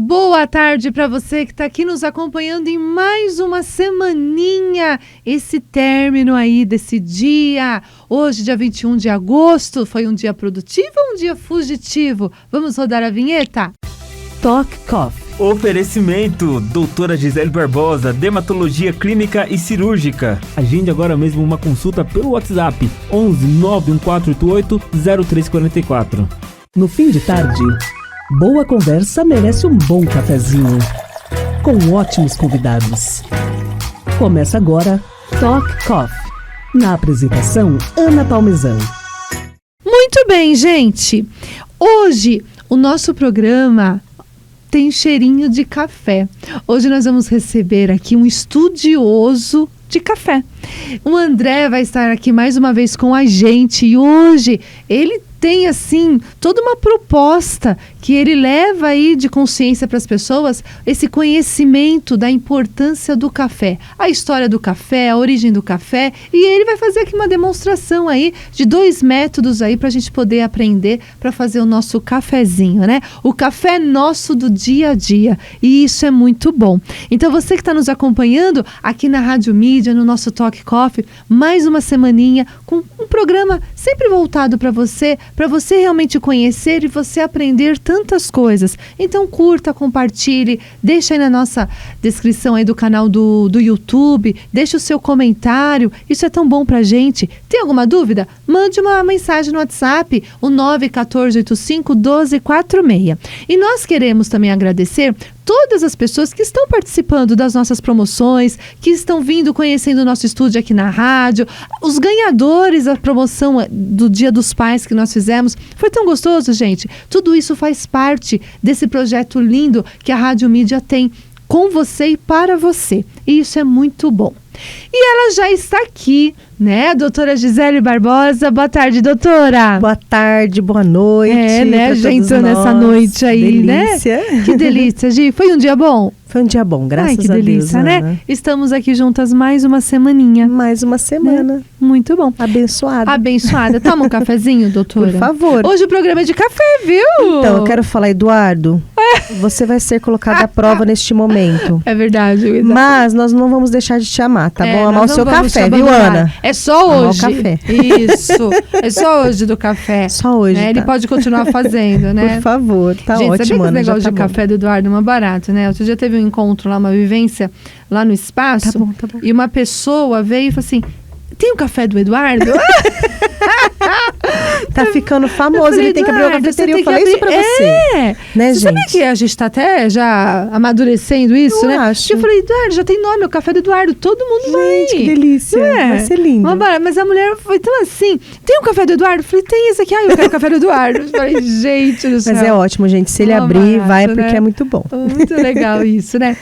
Boa tarde para você que está aqui nos acompanhando em mais uma semaninha, esse término aí desse dia. Hoje, dia 21 de agosto, foi um dia produtivo ou um dia fugitivo? Vamos rodar a vinheta? Talk Coffee. Oferecimento, doutora Gisele Barbosa, dermatologia clínica e cirúrgica. Agende agora mesmo uma consulta pelo WhatsApp 11 91488 0344. No fim de tarde, boa conversa merece um bom cafezinho, com ótimos convidados. Começa agora Talk Coffee. Na apresentação, Ana Palmezan. Muito bem, gente. Hoje, o nosso programa tem cheirinho de café. Hoje nós vamos receber aqui um estudioso de café. O André vai estar aqui mais uma vez com a gente e hoje ele tem assim toda uma proposta que ele leva aí de consciência para as pessoas, esse conhecimento da importância do café, a história do café, a origem do café, e ele vai fazer aqui uma demonstração aí de 2 métodos aí para a gente poder aprender para fazer o nosso cafezinho, né? O café nosso do dia a dia, e isso é muito bom. Então você que está nos acompanhando aqui na Rádio Mídia, no nosso Talk Coffee, mais uma semaninha com um programa sempre voltado para você realmente conhecer e você aprender tantas coisas. Então curta, compartilhe, deixa aí na nossa descrição aí do canal do YouTube, deixa o seu comentário, isso é tão bom pra gente. Tem alguma dúvida? Mande uma mensagem no WhatsApp, o 914851246. E nós queremos também agradecer todas as pessoas que estão participando das nossas promoções, que estão vindo conhecendo o nosso estúdio aqui na rádio, os ganhadores da promoção do Dia dos Pais que nós fizemos. Foi tão gostoso, gente. Tudo isso faz parte desse projeto lindo que a Rádio Mídia tem com você e para você. E isso é muito bom. E ela já está aqui, né, a doutora Gisele Barbosa. Boa tarde, doutora. Boa tarde, boa noite. Né, gente, nessa noite aí, delícia. Né? Que delícia, Gi. Foi um dia bom? Foi um dia bom, graças a Deus. Ai, que delícia, né? Ana. Estamos aqui juntas mais uma semaninha. Mais uma semana. Né? Muito bom. Abençoada. Abençoada. Toma um cafezinho, doutora? Por favor. Hoje o programa é de café, viu? Então, eu quero falar, Eduardo, você vai ser colocado à prova neste momento. É verdade. Exatamente. Mas nós não vamos deixar de te amar, tá bom? Amar o seu café, viu, abandonar. Ana? É só hoje. Amar o café. Isso. É só hoje do café. Só hoje, né? Ele tá? pode continuar fazendo, né? Por favor, tá Gente, ótimo, sabia que Ana. esse negócio Já de tá café bom. do Eduardo é uma barata, né? Outro dia teve um encontro lá, uma vivência lá no espaço. Tá bom. E uma pessoa veio e falou assim: tem o café do Eduardo? Tá ficando famoso, ele tem que abrir uma cafeteria. Eu falei isso pra você. Né, você sabia gente? que a gente tá até já amadurecendo isso, Eu né? acho. Eu falei, Eduardo, já tem nome, o café do Eduardo, todo mundo vai. Gente, que delícia. Não é? Vai ser lindo. Mas a mulher foi tão assim, tem o café do Eduardo? Eu falei, tem esse aqui, eu quero o café do Eduardo. Eu falei, gente do céu. Mas é ótimo, gente. Se ele Uma abrir, barata, vai, porque né? é muito bom. Muito legal isso, né?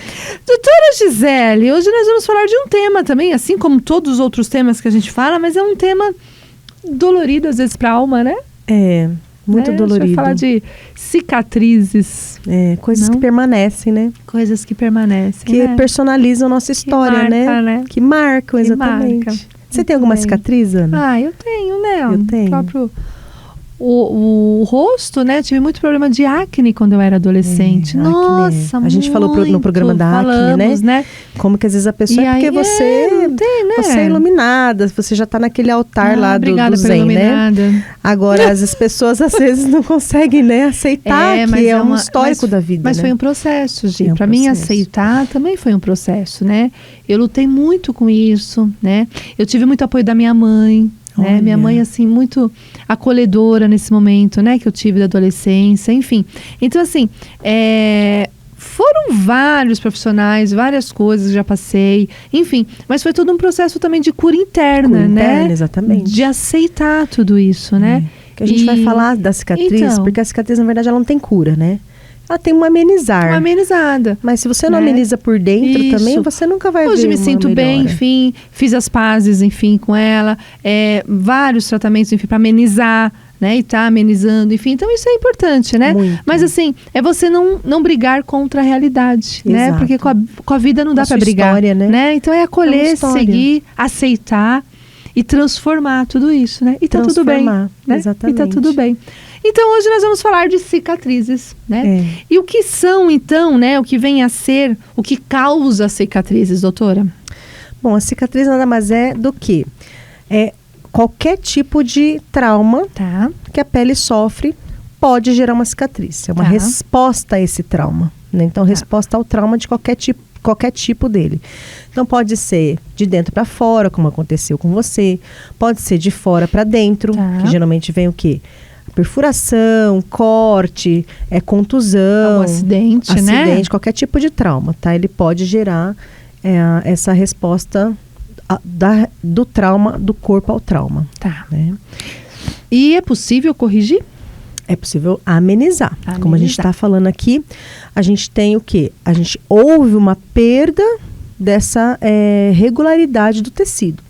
Doutora Gisele, hoje nós vamos falar de um tema também, assim como todos os outros temas que a gente fala, mas é um tema dolorido às vezes pra alma, né? É, muito né? dolorido. A gente vai falar de cicatrizes. É, coisas Não? que permanecem, né? Coisas que permanecem, Que né? personalizam nossa história, né? Que marcam, Que exatamente. marca. Você tem alguma Muito bem. cicatriz, Ana? Ah, eu tenho, né? Eu tenho. O próprio... O rosto, né? Tive muito problema de acne quando eu era adolescente. Acne. Nossa, A gente falou no programa da acne, falamos, né? Como que às vezes a pessoa E é porque aí, você, não tem, né? você é iluminada, você já tá naquele altar lá do Obrigada pela Zen, iluminada. né? Agora, as pessoas às vezes não conseguem, né, aceitar mas que é um histórico da vida, Mas né? foi um processo, Gi. É um Pra mim processo. aceitar também foi um processo, né? Eu lutei muito com isso, né? Eu tive muito apoio da minha mãe, né? Olha. Minha mãe, assim, muito acolhedora nesse momento, né? Que eu tive da adolescência, enfim. Então, assim, foram vários profissionais, várias coisas que já passei, enfim. Mas foi todo um processo também de cura interna, Cura né? interna, exatamente. De aceitar tudo isso, né? Que a gente vai falar da cicatriz, Então. porque a cicatriz, na verdade, ela não tem cura, né? Ela tem um amenizar. Uma amenizada. Mas se você não né? ameniza por dentro Isso. também, você nunca vai ver Hoje me uma sinto bem, melhora. enfim, fiz as pazes, enfim, com ela, vários tratamentos, enfim, para amenizar, né, e tá amenizando, enfim, então isso é importante, né? Muito. Mas assim, é você não brigar contra a realidade, né? Exato. Porque com a vida não dá A para sua brigar, história, né? Então é É acolher, uma história. seguir, aceitar e transformar tudo isso, né? E tá tudo bem, Transformar, né? exatamente. E tá tudo bem. Então, hoje nós vamos falar de cicatrizes, né? E o que são, então, né? O que vem a ser, o que causa cicatrizes, doutora? Bom, a cicatriz nada mais é do que qualquer tipo de trauma que a pele sofre pode gerar uma cicatriz. É uma resposta a esse trauma, né? Então, resposta ao trauma de qualquer tipo dele. Então, pode ser de dentro para fora, como aconteceu com você. Pode ser de fora para dentro, que geralmente vem o quê? Perfuração, corte, contusão. Acidente, né? Qualquer tipo de trauma, tá? Ele pode gerar essa resposta do trauma, do corpo ao trauma. Tá. Né? E é possível corrigir? É possível amenizar. Como a gente está falando aqui, a gente tem o quê? A gente houve uma perda dessa regularidade do tecido.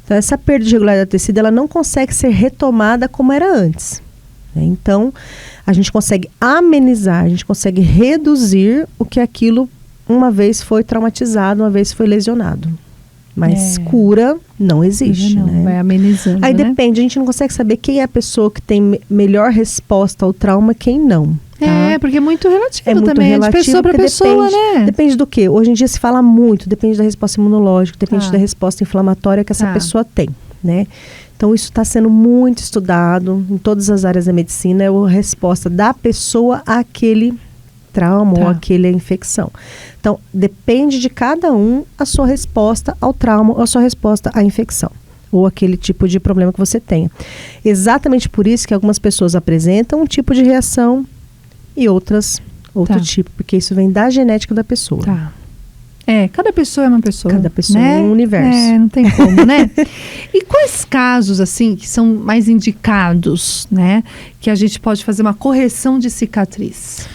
Então, essa perda de regularidade do tecido, ela não consegue ser retomada como era antes. Né? Então, a gente consegue amenizar, a gente consegue reduzir o que aquilo uma vez foi traumatizado, uma vez foi lesionado. Mas cura não existe, não, né? Vai amenizando, Aí né? depende, a gente não consegue saber quem é a pessoa que tem melhor resposta ao trauma, quem não. Tá? Porque é muito relativo muito também, relativo, de pessoa para pessoa, né? Depende do quê? Hoje em dia se fala muito, depende da resposta imunológica, depende da resposta inflamatória que essa pessoa tem, né? Então, isso está sendo muito estudado em todas as áreas da medicina, é a resposta da pessoa àquele trauma ou àquela infecção. Então, depende de cada um a sua resposta ao trauma ou a sua resposta à infecção ou aquele tipo de problema que você tenha. Exatamente por isso que algumas pessoas apresentam um tipo de reação e outras outro tipo, porque isso vem da genética da pessoa. Tá. Cada pessoa é uma pessoa. Cada pessoa né? é um universo. Não tem como, né? E quais casos, assim, que são mais indicados, né? Que a gente pode fazer uma correção de cicatriz?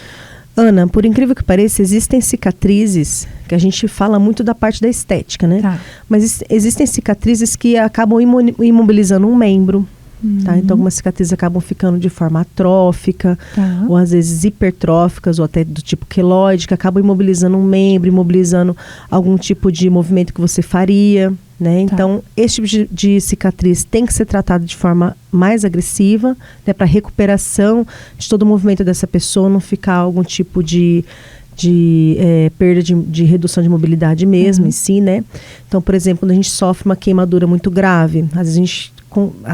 Ana, por incrível que pareça, existem cicatrizes, que a gente fala muito da parte da estética, né? Mas existem cicatrizes que acabam imobilizando um membro, tá? Então, algumas cicatrizes acabam ficando de forma atrófica, ou às vezes hipertróficas, ou até do tipo queloide, que acabam imobilizando um membro, imobilizando algum tipo de movimento que você faria, né? Então, esse tipo de cicatriz tem que ser tratado de forma mais agressiva, né? Para recuperação de todo o movimento dessa pessoa, não ficar algum tipo de perda de redução de mobilidade mesmo em si, né? Então, por exemplo, quando a gente sofre uma queimadura muito grave, às vezes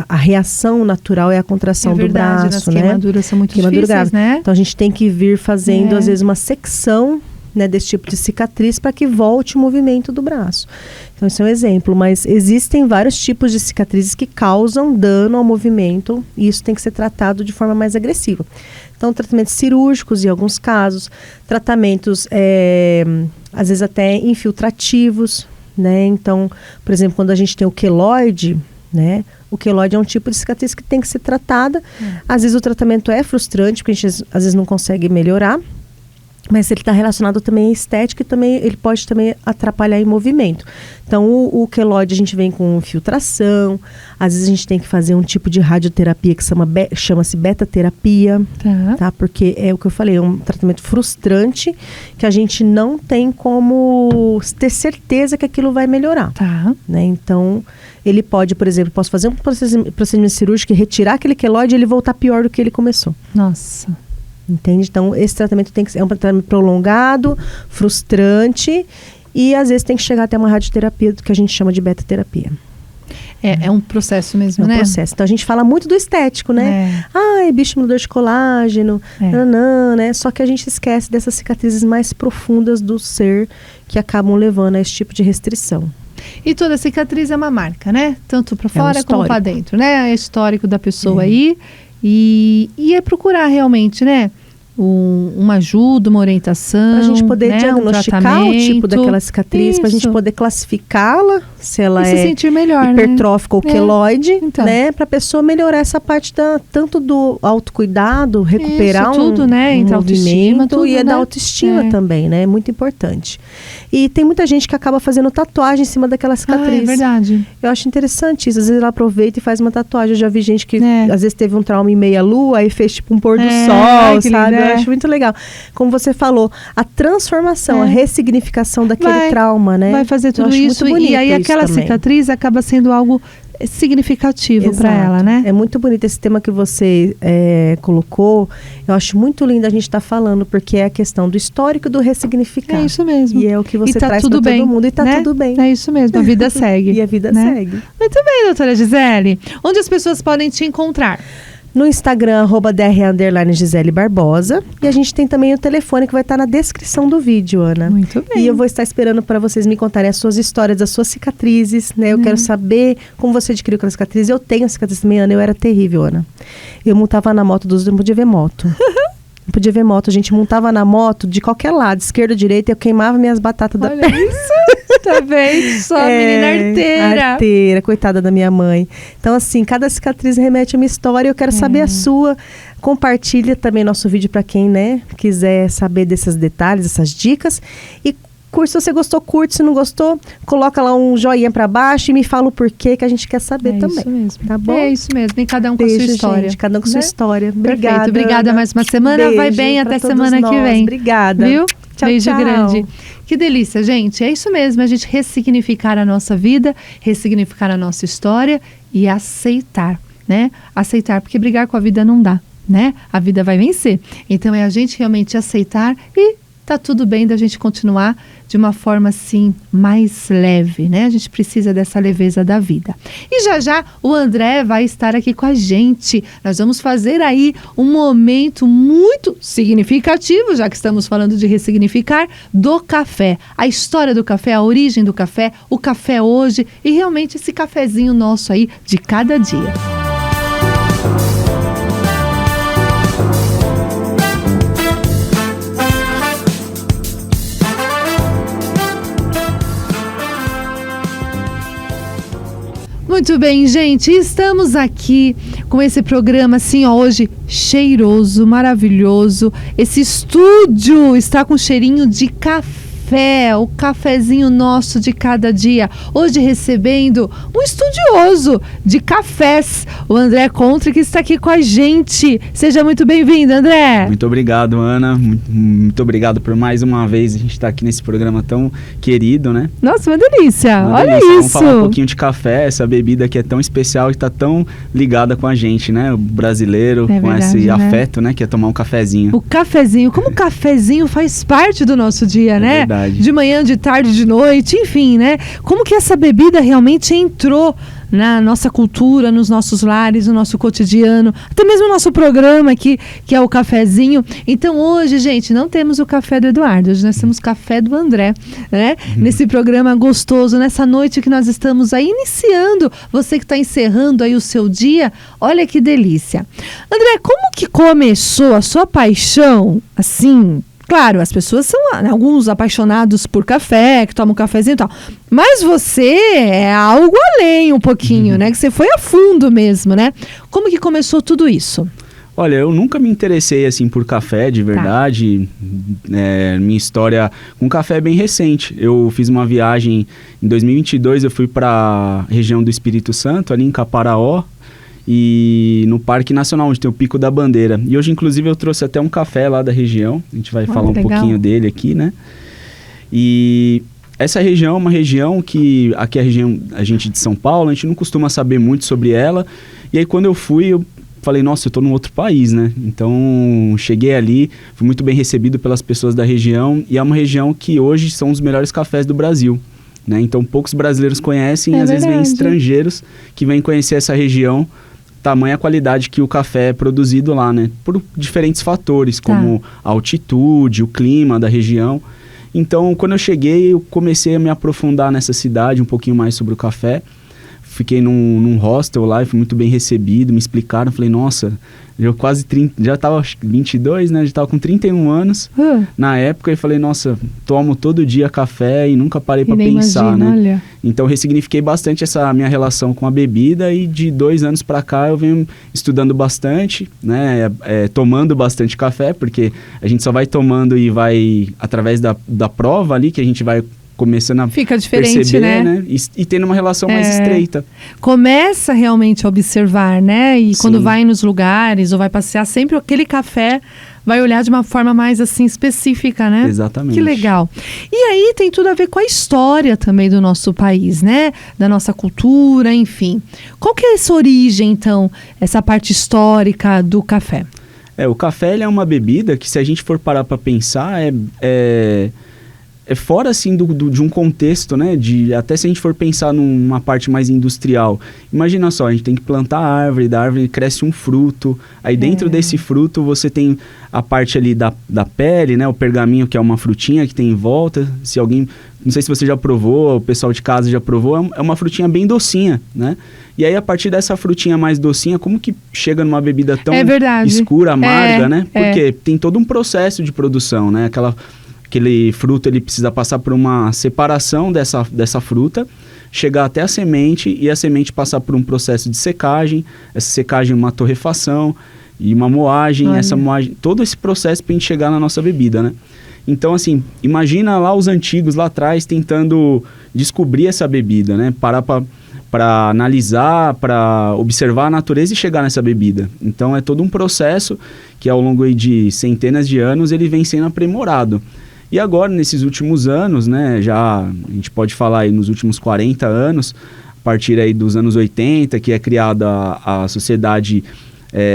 a reação natural é a contração do braço, né? Queimaduras são muito difíceis, grave, né? Então, a gente tem que vir fazendo, às vezes, uma secção, né, desse tipo de cicatriz para que volte o movimento do braço. Então, esse é um exemplo, mas existem vários tipos de cicatrizes que causam dano ao movimento e isso tem que ser tratado de forma mais agressiva. Então, tratamentos cirúrgicos em alguns casos, tratamentos, às vezes até infiltrativos, né? Então, por exemplo, quando a gente tem o queloide, né? O queloide é um tipo de cicatriz que tem que ser tratada. Às vezes o tratamento é frustrante, porque a gente às vezes não consegue melhorar. Mas ele está relacionado também à estética e também ele pode também atrapalhar em movimento. Então, o queloide a gente vem com infiltração, às vezes a gente tem que fazer um tipo de radioterapia que chama-se beta-terapia, tá? Porque é o que eu falei, é um tratamento frustrante que a gente não tem como ter certeza que aquilo vai melhorar. Né? Então, ele pode, por exemplo, posso fazer um procedimento cirúrgico e retirar aquele queloide e ele voltar pior do que ele começou. Nossa. Entende? Então, esse tratamento tem que ser um tratamento prolongado, frustrante e às vezes tem que chegar até uma radioterapia que a gente chama de beta-terapia. É um processo mesmo, né? É um processo. Então, a gente fala muito do estético, né? Bioestimulador de colágeno, né? Só que a gente esquece dessas cicatrizes mais profundas do ser que acabam levando a esse tipo de restrição. E toda cicatriz é uma marca, né? Tanto para fora como para dentro, né? É histórico da pessoa aí. E é procurar realmente, né? Uma ajuda, uma orientação. Para a gente poder diagnosticar o tipo daquela cicatriz, para a gente poder classificá-la, se ela se sentir melhor, hipertrófica ou queloide, né? Para a pessoa melhorar essa parte tanto do autocuidado, recuperar tudo, né? um autoestima, tudo, e da autoestima também, né? É muito importante. E tem muita gente que acaba fazendo tatuagem em cima daquela cicatriz. É verdade. Eu acho interessante isso. Às vezes ela aproveita e faz uma tatuagem. Eu já vi gente que às vezes teve um trauma em meia-lua e fez tipo um pôr do sol, sabe? Eu acho muito legal. Como você falou, a transformação, a ressignificação daquele trauma, né? Vai fazer tudo isso. Muito bonito e aí aquela também. cicatriz acaba sendo algo significativo para ela, né? É muito bonito esse tema que você colocou. Eu acho muito lindo a gente estar falando, porque é a questão do histórico e do ressignificar. É isso mesmo. E é o que você tá traz para todo mundo. E tá tudo bem. É isso mesmo, a vida segue. E a vida segue. Muito bem, doutora Gisele. Onde as pessoas podem te encontrar? No Instagram, @dr_Gisele Barbosa. E a gente tem também o telefone que vai estar na descrição do vídeo, Ana. Muito bem. E eu vou estar esperando para vocês me contarem as suas histórias, as suas cicatrizes, né? Eu quero saber como você adquiriu aquela cicatriz. Eu tenho cicatriz também, Ana. Eu era terrível, Ana. Eu montava na moto dos outros, não podia ver moto. Não podia ver moto. A gente montava na moto de qualquer lado, esquerda ou direita, eu queimava minhas batatas da perna. Tá bem, só menina arteira. Arteira, coitada da minha mãe. Então, assim, cada cicatriz remete a uma história. Eu quero saber a sua. Compartilha também nosso vídeo para quem, né, quiser saber desses detalhes, essas dicas. E se você gostou, curte. Se não gostou, coloca lá um joinha para baixo e me fala o porquê, que a gente quer saber também. Isso mesmo. Tá bom? É isso mesmo. E cada um com a sua história. Gente, cada um com sua história. Obrigada. Perfeito. Obrigada mais uma semana. Beijo vai bem até semana que vem. Obrigada. Viu? Tchau, Beijo tchau. grande. Que delícia, gente. É isso mesmo, a gente ressignificar a nossa vida, ressignificar a nossa história e aceitar, né? Aceitar, porque brigar com a vida não dá, né? A vida vai vencer. Então é a gente realmente aceitar e tá tudo bem da gente continuar de uma forma assim mais leve, né? A gente precisa dessa leveza da vida. E já o André vai estar aqui com a gente. Nós vamos fazer aí um momento muito significativo, já que estamos falando de ressignificar, do café. A história do café, a origem do café, o café hoje e realmente esse cafezinho nosso aí de cada dia. Muito bem, gente, estamos aqui com esse programa assim, ó, hoje cheiroso, maravilhoso. Esse estúdio está com cheirinho de café, o cafezinho nosso de cada dia. Hoje recebendo um estudioso de cafés, o André Contri, que está aqui com a gente. Seja muito bem-vindo, André. Muito obrigado, Ana. Muito obrigado por mais uma vez a gente estar aqui nesse programa tão querido, né? Nossa, uma delícia. Olha delícia. isso. Vamos falar um pouquinho de café, essa bebida que é tão especial e está tão ligada com a gente, né? O brasileiro, com verdade, esse né? afeto, né? Que é tomar um cafezinho. O cafezinho, como o cafezinho faz parte do nosso dia, né? Verdade. De manhã, de tarde, de noite, enfim, né? Como que essa bebida realmente entrou na nossa cultura, nos nossos lares, no nosso cotidiano, até mesmo no nosso programa aqui, que é o cafezinho. Então hoje, gente, não temos o café do Eduardo, hoje nós temos o café do André, né? Nesse programa gostoso, nessa noite que nós estamos aí iniciando, você que está encerrando aí o seu dia, olha que delícia. André, como que começou a sua paixão, assim... Claro, as pessoas são alguns apaixonados por café, que tomam um cafezinho e tal. Mas você é algo além um pouquinho, né? Que você foi a fundo mesmo, né? Como que começou tudo isso? Olha, eu nunca me interessei assim por café, de verdade. Minha história com café é bem recente. Eu fiz uma viagem em 2022, eu fui para a região do Espírito Santo, ali em Caparaó. E no Parque Nacional, onde tem o Pico da Bandeira. E hoje, inclusive, eu trouxe até um café lá da região. A gente vai falar um pouquinho dele aqui, né? E essa região é uma região que... Aqui é a gente de São Paulo, a gente não costuma saber muito sobre ela. E aí, quando eu fui, eu falei, nossa, eu tô num outro país, né? Então, cheguei ali, fui muito bem recebido pelas pessoas da região. E é uma região que hoje são os melhores cafés do Brasil, né? Então, poucos brasileiros conhecem. Às vezes, vêm estrangeiros que vêm conhecer essa região. Tamanha qualidade que o café é produzido lá, né? Por diferentes fatores, como a altitude, o clima da região. Então, quando eu cheguei, eu comecei a me aprofundar nessa cidade, um pouquinho mais sobre o café. Fiquei num hostel lá e fui muito bem recebido, me explicaram. Falei, nossa, eu quase 30, já estava 22, né? Já estava com 31 anos na época. E falei, nossa, tomo todo dia café e nunca parei para pensar, imagina, né? Olha. Então, ressignifiquei bastante essa minha relação com a bebida e de 2 anos para cá eu venho estudando bastante, né? Tomando bastante café, porque a gente só vai tomando e vai, através da prova ali, que a gente vai começando a fica diferente, perceber, né? E tendo uma relação mais estreita. Começa realmente a observar, né? E quando vai nos lugares ou vai passear, sempre aquele café vai olhar de uma forma mais assim específica, né? Exatamente. Que legal. E aí tem tudo a ver com a história também do nosso país, né? Da nossa cultura, enfim. Qual que é essa origem, então, essa parte histórica do café? O café ele é uma bebida que, se a gente for parar para pensar, é fora, assim, de um contexto, né? Até se a gente for pensar numa parte mais industrial. Imagina só, a gente tem que plantar a árvore, da árvore cresce um fruto. Aí dentro desse fruto você tem a parte ali da pele, né? O pergaminho, que é uma frutinha que tem em volta. Se alguém... Não sei se você já provou, o pessoal de casa já provou. É uma frutinha bem docinha, né? E aí, a partir dessa frutinha mais docinha, como que chega numa bebida tão escura, amarga, né? Porque tem todo um processo de produção, né? Aquele fruto, ele precisa passar por uma separação dessa fruta, chegar até a semente, e a semente passar por um processo de secagem, essa secagem uma torrefação e uma moagem, essa moagem, todo esse processo para a gente chegar na nossa bebida, né? Então, assim, imagina lá os antigos lá atrás tentando descobrir essa bebida, né? Parar para analisar, para observar a natureza e chegar nessa bebida. Então, é todo um processo que, ao longo aí de centenas de anos, ele vem sendo aprimorado. E agora, nesses últimos anos, né, já a gente pode falar aí nos últimos 40 anos, a partir aí dos anos 80, que é criada a Sociedade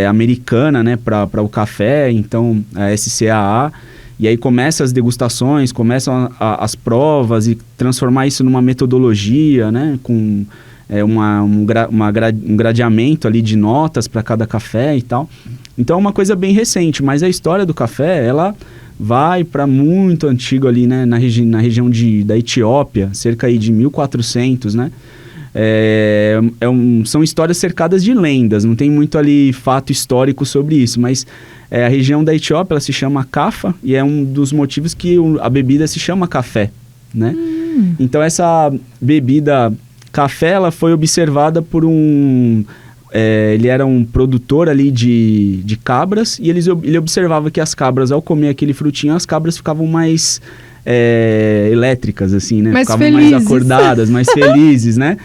Americana, né, para o café, então a SCAA, e aí começam as degustações, começam as provas e transformar isso numa metodologia, né, com um gradeamento ali de notas para cada café e tal. Então é uma coisa bem recente, mas a história do café, ela vai para muito antigo ali, né, na região da Etiópia, cerca aí de 1400, né? São histórias cercadas de lendas, não tem muito ali fato histórico sobre isso, mas a região da Etiópia, ela se chama Cafa, e é um dos motivos que a bebida se chama café, né? Então essa bebida café, ela foi observada por ele era um produtor ali de cabras, e ele observava que as cabras, ao comer aquele frutinho, as cabras ficavam mais elétricas, assim, né? Ficavam felizes. Mais acordadas, mais felizes, né?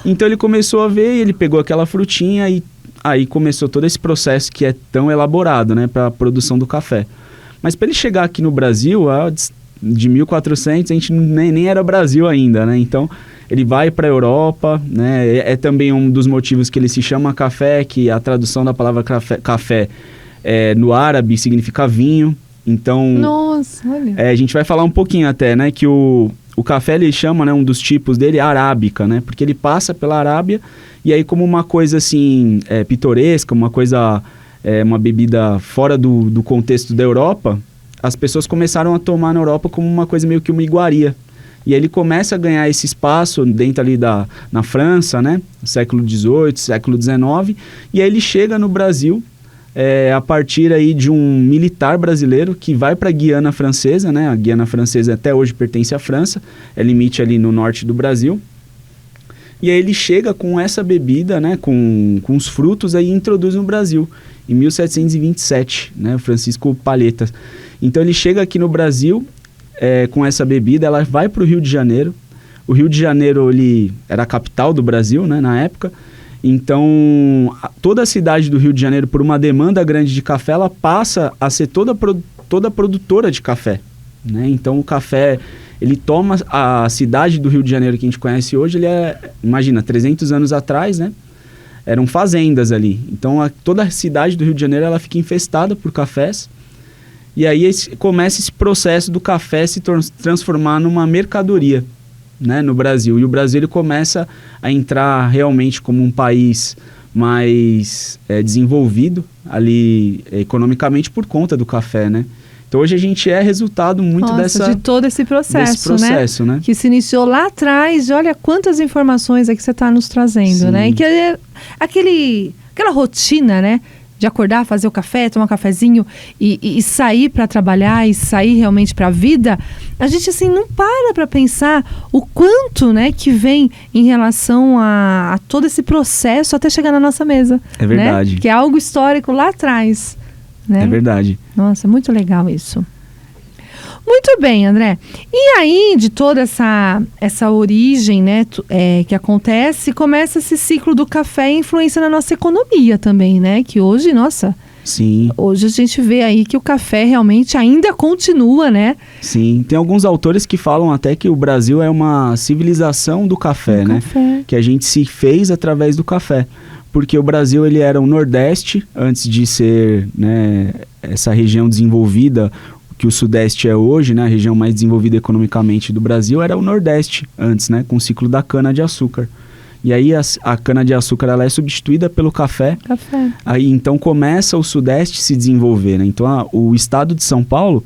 Então ele começou a ver, e ele pegou aquela frutinha, e aí começou todo esse processo que é tão elaborado, né, para a produção do café. Mas para ele chegar aqui no Brasil, de 1400, a gente nem era Brasil ainda, né? Então ele vai para a Europa, né? É também um dos motivos que ele se chama café, que a tradução da palavra café no árabe significa vinho. Então, nossa, olha. A gente vai falar um pouquinho até, né? Que o café, ele chama, né, um dos tipos dele, arábica, né? Porque ele passa pela Arábia, e aí, como uma coisa assim, pitoresca, uma coisa, uma bebida fora do contexto da Europa, as pessoas começaram a tomar na Europa como uma coisa meio que uma iguaria. E aí ele começa a ganhar esse espaço dentro ali na França, né? Século XVIII, século XIX. E aí ele chega no Brasil a partir aí de um militar brasileiro que vai para a Guiana Francesa, né? A Guiana Francesa até hoje pertence à França, é limite ali no norte do Brasil. E aí ele chega com essa bebida, né? Com os frutos aí e introduz no Brasil, em 1727, né? O Francisco Palheta. Então ele chega aqui no Brasil com essa bebida, ela vai para o Rio de Janeiro. O Rio de Janeiro, ele era a capital do Brasil, né, na época. Então, toda a cidade do Rio de Janeiro, por uma demanda grande de café, ela passa a ser toda produtora de café, né? Então, o café, ele toma a cidade do Rio de Janeiro que a gente conhece hoje, imagina, 300 anos atrás, né? Eram fazendas ali. Então, toda a cidade do Rio de Janeiro, ela fica infestada por cafés. E aí começa esse processo do café se transformar numa mercadoria, né, no Brasil. E o Brasil, ele começa a entrar realmente como um país mais desenvolvido ali economicamente por conta do café, né? Então hoje a gente é resultado muito de todo esse processo, né? Que se iniciou lá atrás. Olha quantas informações aqui você está nos trazendo, sim, né? E que aquela rotina, né? De acordar, fazer o café, tomar um cafezinho e sair para trabalhar e sair realmente para a vida, a gente assim não para pensar o quanto, né, que vem em relação a todo esse processo até chegar na nossa mesa. É verdade. Né? Que é algo histórico lá atrás. Né? É verdade. Nossa, muito legal isso. Muito bem, André. E aí, de toda essa origem, né, que acontece, começa esse ciclo do café e influência na nossa economia também, né? Que hoje, nossa, Sim. Hoje a gente vê aí que o café realmente ainda continua, né? Sim, tem alguns autores que falam até que o Brasil é uma civilização do café, né? Que a gente se fez através do café. Porque o Brasil, ele era o Nordeste, antes de ser, né, essa região desenvolvida, que o Sudeste é hoje, né, a região mais desenvolvida economicamente do Brasil, era o Nordeste antes, né, com o ciclo da cana-de-açúcar. E aí a cana-de-açúcar, ela é substituída pelo café. Aí então começa o Sudeste se desenvolver, né? Então o estado de São Paulo,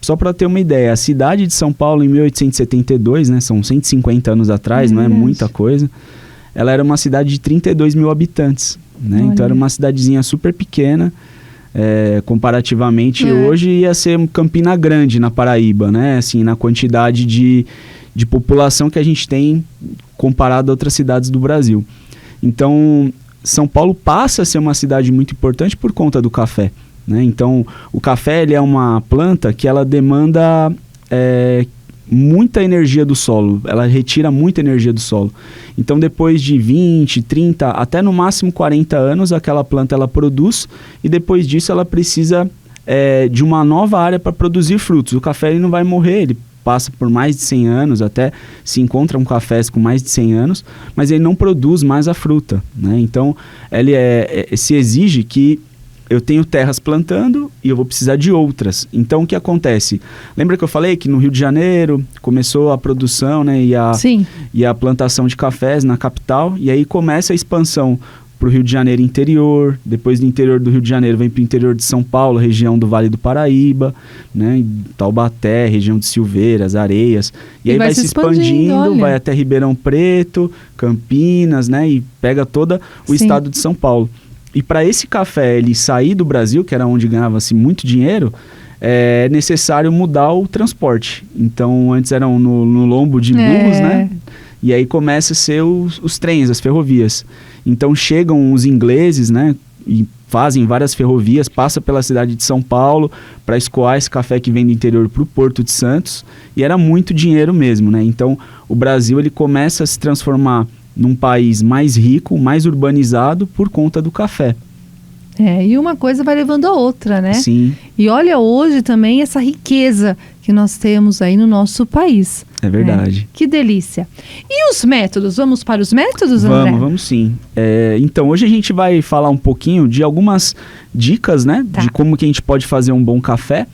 só para ter uma ideia, a cidade de São Paulo em 1872, né, são 150 anos atrás, não é muita coisa, ela era uma cidade de 32 mil habitantes, né? Então era uma cidadezinha super pequena, comparativamente hoje ia ser Campina Grande na Paraíba, né? Assim, na quantidade de população que a gente tem comparado a outras cidades do Brasil. Então, São Paulo passa a ser uma cidade muito importante por conta do café, né? Então, o café, ele é uma planta que ela demanda muita energia do solo, ela retira muita energia do solo. Então, depois de 20, 30, até no máximo 40 anos, aquela planta ela produz, e depois disso ela precisa de uma nova área para produzir frutos. O café ele não vai morrer, ele passa por mais de 100 anos, até se encontram cafés com mais de 100 anos, mas ele não produz mais a fruta, né? Então, ele se exige que eu tenho terras plantando e eu vou precisar de outras. Então, o que acontece? Lembra que eu falei que no Rio de Janeiro começou a produção, né, e a plantação de cafés na capital, e aí começa a expansão para o Rio de Janeiro interior, depois do interior do Rio de Janeiro vem para o interior de São Paulo, região do Vale do Paraíba, né, Taubaté, região de Silveiras, Areias, e aí vai se expandindo, vai até Ribeirão Preto, Campinas, né, e pega todo o estado de São Paulo. E para esse café ele sair do Brasil, que era onde ganhava-se muito dinheiro, é necessário mudar o transporte. Então, antes eram no lombo de burros, né? E aí começa a ser os trens, as ferrovias. Então, chegam os ingleses, né? E fazem várias ferrovias, passa pela cidade de São Paulo para escoar esse café que vem do interior para o Porto de Santos. E era muito dinheiro mesmo, né? Então, o Brasil ele começa a se transformar num país mais rico, mais urbanizado por conta do café. E uma coisa vai levando a outra, né? Sim. E olha hoje também essa riqueza que nós temos aí no nosso país. É verdade. Que delícia. E os métodos? Vamos para os métodos, André? Vamos sim. Então, hoje a gente vai falar um pouquinho de algumas dicas, né? De como que a gente pode fazer um bom café.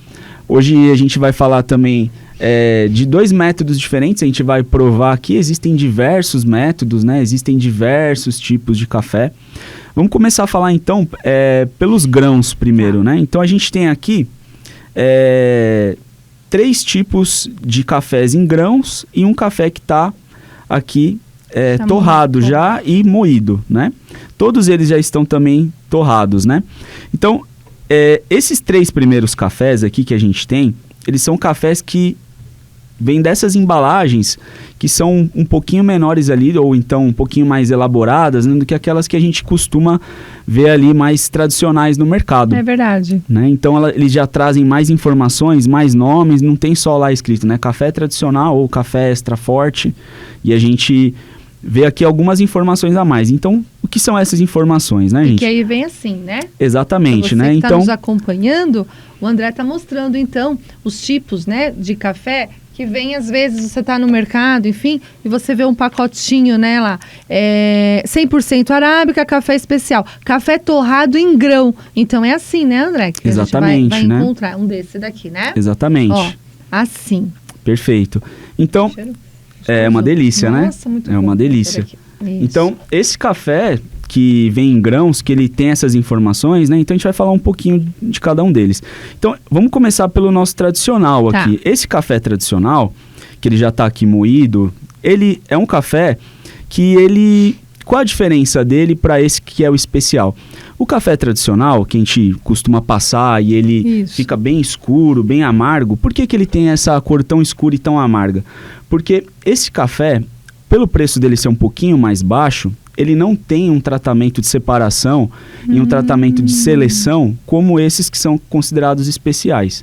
Hoje a gente vai falar também de 2 métodos diferentes. A gente vai provar que existem diversos métodos, né? Existem diversos tipos de café. Vamos começar a falar então pelos grãos primeiro, né? Então a gente tem aqui 3 tipos de cafés em grãos e um café que está aqui torrado já e moído, né? Todos eles já estão também torrados, né? Então, esses 3 primeiros cafés aqui que a gente tem, eles são cafés que vêm dessas embalagens que são um pouquinho menores ali, ou então um pouquinho mais elaboradas, né, do que aquelas que a gente costuma ver ali mais tradicionais no mercado. É verdade. Né? Então eles já trazem mais informações, mais nomes, não tem só lá escrito, né? Café tradicional ou café extra forte, e a gente vê aqui algumas informações a mais. Então, o que são essas informações, né, gente? Que aí vem assim, né? Exatamente, né? Então, Você que está nos acompanhando, o André está mostrando, então, os tipos, né, de café que vem, às vezes, você está no mercado, enfim, e você vê um pacotinho, né, lá, 100% arábica, café especial, café torrado em grão. Então, é assim, né, André? Que exatamente, a gente vai né? encontrar um desse daqui, né? Exatamente. Ó, assim. Perfeito. Então, é uma delícia, né? Nossa, muito bom. É uma delícia. Então, esse café que vem em grãos, que ele tem essas informações, né? Então a gente vai falar um pouquinho de cada um deles. Então, vamos começar pelo nosso tradicional aqui. Esse café tradicional, que ele já está aqui moído, ele é um café que ele... Qual a diferença dele para esse que é o especial? O café tradicional, que a gente costuma passar e ele fica bem escuro, bem amargo, por que ele tem essa cor tão escura e tão amarga? Porque esse café, pelo preço dele ser um pouquinho mais baixo, ele não tem um tratamento de separação e um tratamento de seleção como esses que são considerados especiais.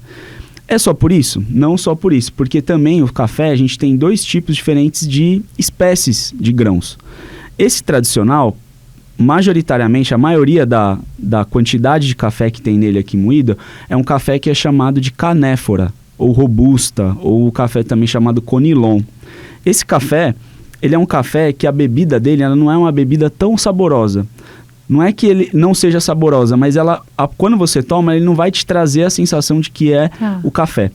É só por isso? Não só por isso, porque também o café, a gente tem 2 tipos diferentes de espécies de grãos. Esse tradicional, majoritariamente, a maioria da quantidade de café que tem nele aqui moído é um café que é chamado de canéfora, ou robusta, ou o café também chamado conilon. Esse café, ele é um café que a bebida dele, ela não é uma bebida tão saborosa. Não é que ele não seja saborosa, mas quando você toma, ele não vai te trazer a sensação de que é o café.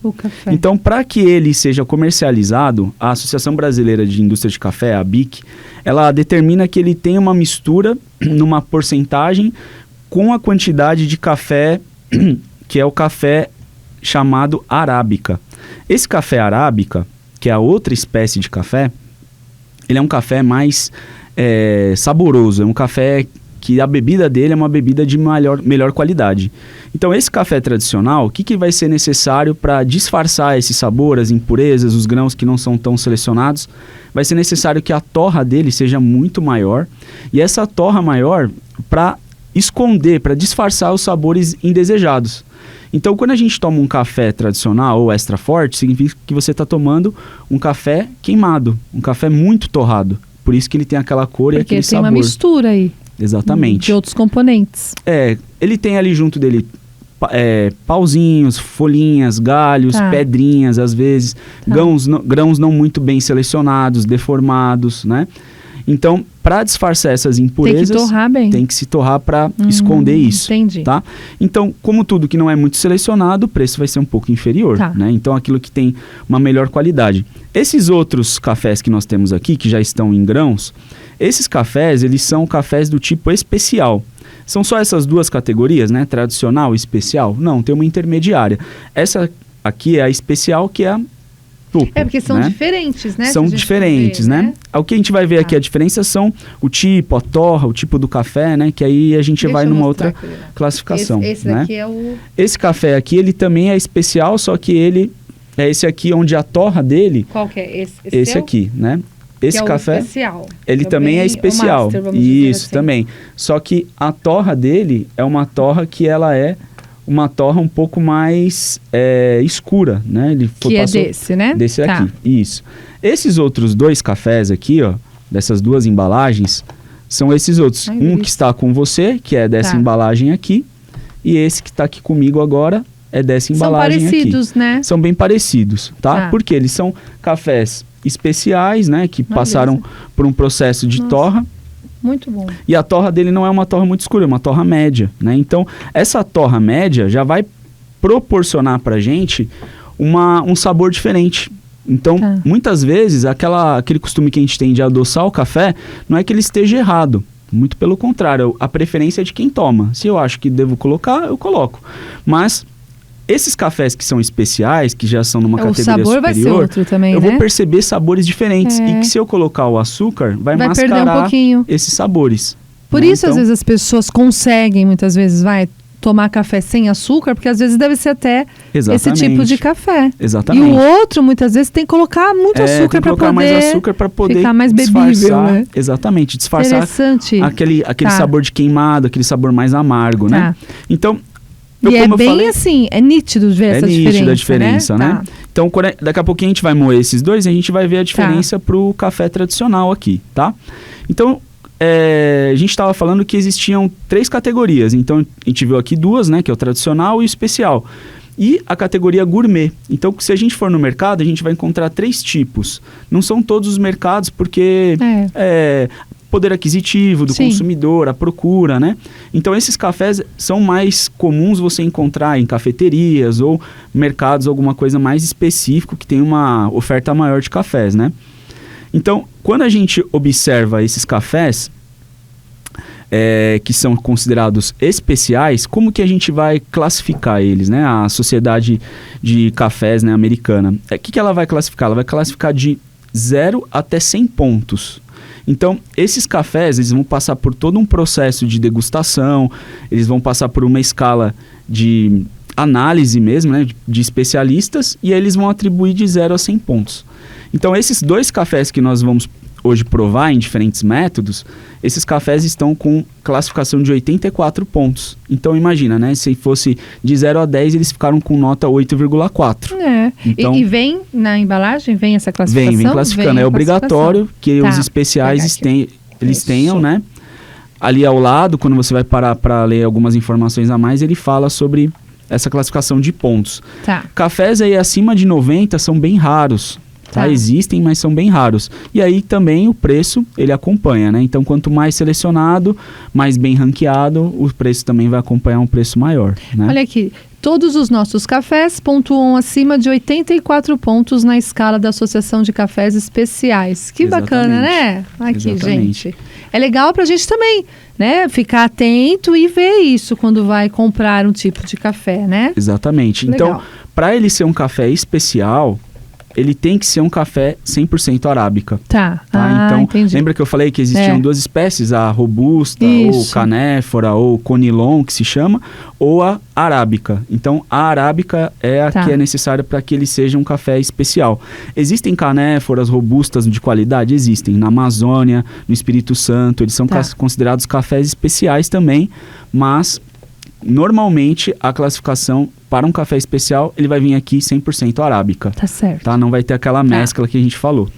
Então, para que ele seja comercializado, a Associação Brasileira de Indústria de Café, a ABIC, ela determina que ele tem uma mistura numa porcentagem com a quantidade de café, que é o café chamado arábica. Esse café arábica, que é a outra espécie de café, ele é um café mais saboroso, é um café que a bebida dele é uma bebida de melhor qualidade. Então, esse café tradicional, o que vai ser necessário para disfarçar esse sabor, as impurezas, os grãos que não são tão selecionados? Vai ser necessário que a torra dele seja muito maior, e essa torra maior para esconder, para disfarçar os sabores indesejados. Então, quando a gente toma um café tradicional ou extra forte, significa que você está tomando um café queimado, um café muito torrado. Por isso que ele tem aquela cor e aquele sabor. Porque tem uma mistura aí. Exatamente. De outros componentes. Ele tem ali junto dele pauzinhos, folhinhas, galhos, pedrinhas, às vezes, grãos não muito bem selecionados, deformados, né? Então, para disfarçar essas impurezas, tem que torrar bem. Tem que se torrar para esconder isso. Entendi. Tá? Então, como tudo que não é muito selecionado, o preço vai ser um pouco inferior. Né? Então, aquilo que tem uma melhor qualidade. Esses outros cafés que nós temos aqui, que já estão em grãos, esses cafés, eles são cafés do tipo especial. São só essas duas categorias, né? Tradicional e especial? Não, tem uma intermediária. Essa aqui é a especial, que é a topo, porque são diferentes, né? São diferentes, né? O que a gente vai ver aqui, a diferença são o tipo, a torra, o tipo do café, né? Que aí a gente vai numa outra classificação. Esse né? daqui é o... Esse café aqui, ele também é especial, só que ele é esse aqui onde a torra dele... Qual que é? Esse aqui, né? Esse café, especial. Ele também é especial. Master, isso, assim. também. Só que a torra dele é uma torra que ela é uma torra um pouco mais escura, né? Ele que é desse, né? Desse aqui, isso. Esses outros dois cafés aqui, ó, dessas duas embalagens, são esses outros. Que está com você, que é dessa embalagem aqui, e esse que está aqui comigo agora é dessa embalagem aqui. São parecidos, né? São bem parecidos, tá? Porque eles são cafés especiais, né? Que passaram por um processo de torra. Muito bom. E a torra dele não é uma torra muito escura, é uma torra média, né? Então, essa torra média já vai proporcionar pra gente um sabor diferente. Então, muitas vezes, aquele costume que a gente tem de adoçar o café, não é que ele esteja errado. Muito pelo contrário, a preferência é de quem toma. Se eu acho que devo colocar, eu coloco. Mas esses cafés que são especiais, que já são numa categoria superior, o sabor vai ser outro também, eu vou perceber sabores diferentes. E que se eu colocar o açúcar, vai mascarar perder um pouquinho esses sabores. Por isso, às vezes, as pessoas conseguem, muitas vezes, tomar café sem açúcar, porque às vezes deve ser até esse tipo de café. Exatamente. E o outro, muitas vezes, tem que colocar muito açúcar para poder mais açúcar para poder ficar mais bebível, né? Exatamente, disfarçar aquele sabor de queimado, aquele sabor mais amargo, né? Então, como eu falei, assim, é nítido ver essa diferença. É nítida a diferença, né? Então, daqui a pouquinho a gente vai moer esses dois e a gente vai ver a diferença pro café tradicional aqui, tá? Então, a gente estava falando que existiam 3 categorias. Então, a gente viu aqui 2, né? Que é o tradicional e o especial. E a categoria gourmet. Então, se a gente for no mercado, a gente vai encontrar 3 tipos. Não são todos os mercados, porque poder aquisitivo do consumidor, a procura, né? Então, esses cafés são mais comuns você encontrar em cafeterias ou mercados, alguma coisa mais específico que tem uma oferta maior de cafés, né? Então, quando a gente observa esses cafés que são considerados especiais, como que a gente vai classificar eles, né? A Sociedade de Cafés, né, americana. O que ela vai classificar? Ela vai classificar de 0 até 100 pontos. Então, esses cafés, eles vão passar por todo um processo de degustação, eles vão passar por uma escala de análise mesmo, né, de especialistas, e aí eles vão atribuir de 0 a 100 pontos. Então, esses 2 cafés que nós vamos hoje provar em diferentes métodos, esses cafés estão com classificação de 84 pontos. Então, imagina, né? Se fosse de 0 a 10, eles ficaram com nota 8,4. Então, e vem na embalagem, vem essa classificação? Vem classificando. É obrigatório que os especiais eles tenham, né? ali ao lado, quando você vai parar para ler algumas informações a mais, ele fala sobre essa classificação de pontos. Tá. Cafés aí acima de 90 são bem raros. Tá? Existem, mas são bem raros. E aí também o preço, ele acompanha, né? Então, quanto mais selecionado, mais bem ranqueado, o preço também vai acompanhar um preço maior, né? Olha aqui, todos os nossos cafés pontuam acima de 84 pontos na escala da Associação de Cafés Especiais. Que bacana, né? Aqui, Exatamente. gente. É legal pra gente também, né? Ficar atento e ver isso quando vai comprar um tipo de café, né? Exatamente. Legal. Então, para ele ser um café especial, ele tem que ser um café 100% arábica. Tá. Então, entendi. lembra que eu falei que existiam duas espécies, a robusta, Isso. ou canéfora, ou conilon, que se chama, ou a arábica. Então, a arábica é a que é necessária para que ele seja um café especial. Existem canéforas robustas de qualidade? Existem. Na Amazônia, no Espírito Santo, eles são considerados cafés especiais também, mas normalmente a classificação para um café especial, ele vai vir aqui 100% arábica. Tá certo. Tá? Não vai ter aquela mescla que a gente falou.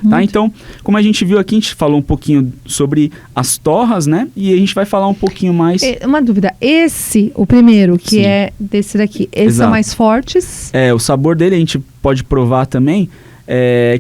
Tá? Então, como a gente viu aqui, a gente falou um pouquinho sobre as torras, né? E a gente vai falar um pouquinho mais... Uma dúvida. O primeiro, que Sim. é desse daqui, esses Exato. são mais fortes? O sabor dele a gente pode provar também.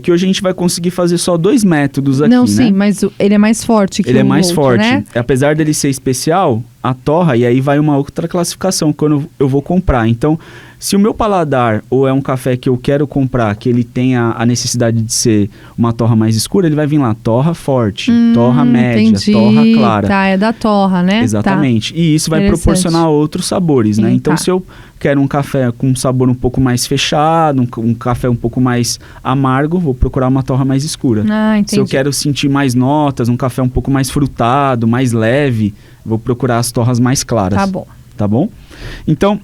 Que hoje a gente vai conseguir fazer só 2 métodos aqui, Não, né? sim, mas ele é mais forte que ele o é mais outro, forte. né? Apesar dele ser especial, a torra, e aí vai uma outra classificação quando eu vou comprar. Então, se o meu paladar, ou é um café que eu quero comprar, que ele tenha a necessidade de ser uma torra mais escura, ele vai vir lá, torra forte, torra média, entendi. torra clara. Tá, é da torra, né? Exatamente. E isso vai proporcionar outros sabores, né? Então, se eu quero um café com um sabor um pouco mais fechado, um café um pouco mais amargo, vou procurar uma torra mais escura. Entendi. Se eu quero sentir mais notas, um café um pouco mais frutado, mais leve, vou procurar as torras mais claras. Tá bom. Tá bom? Então,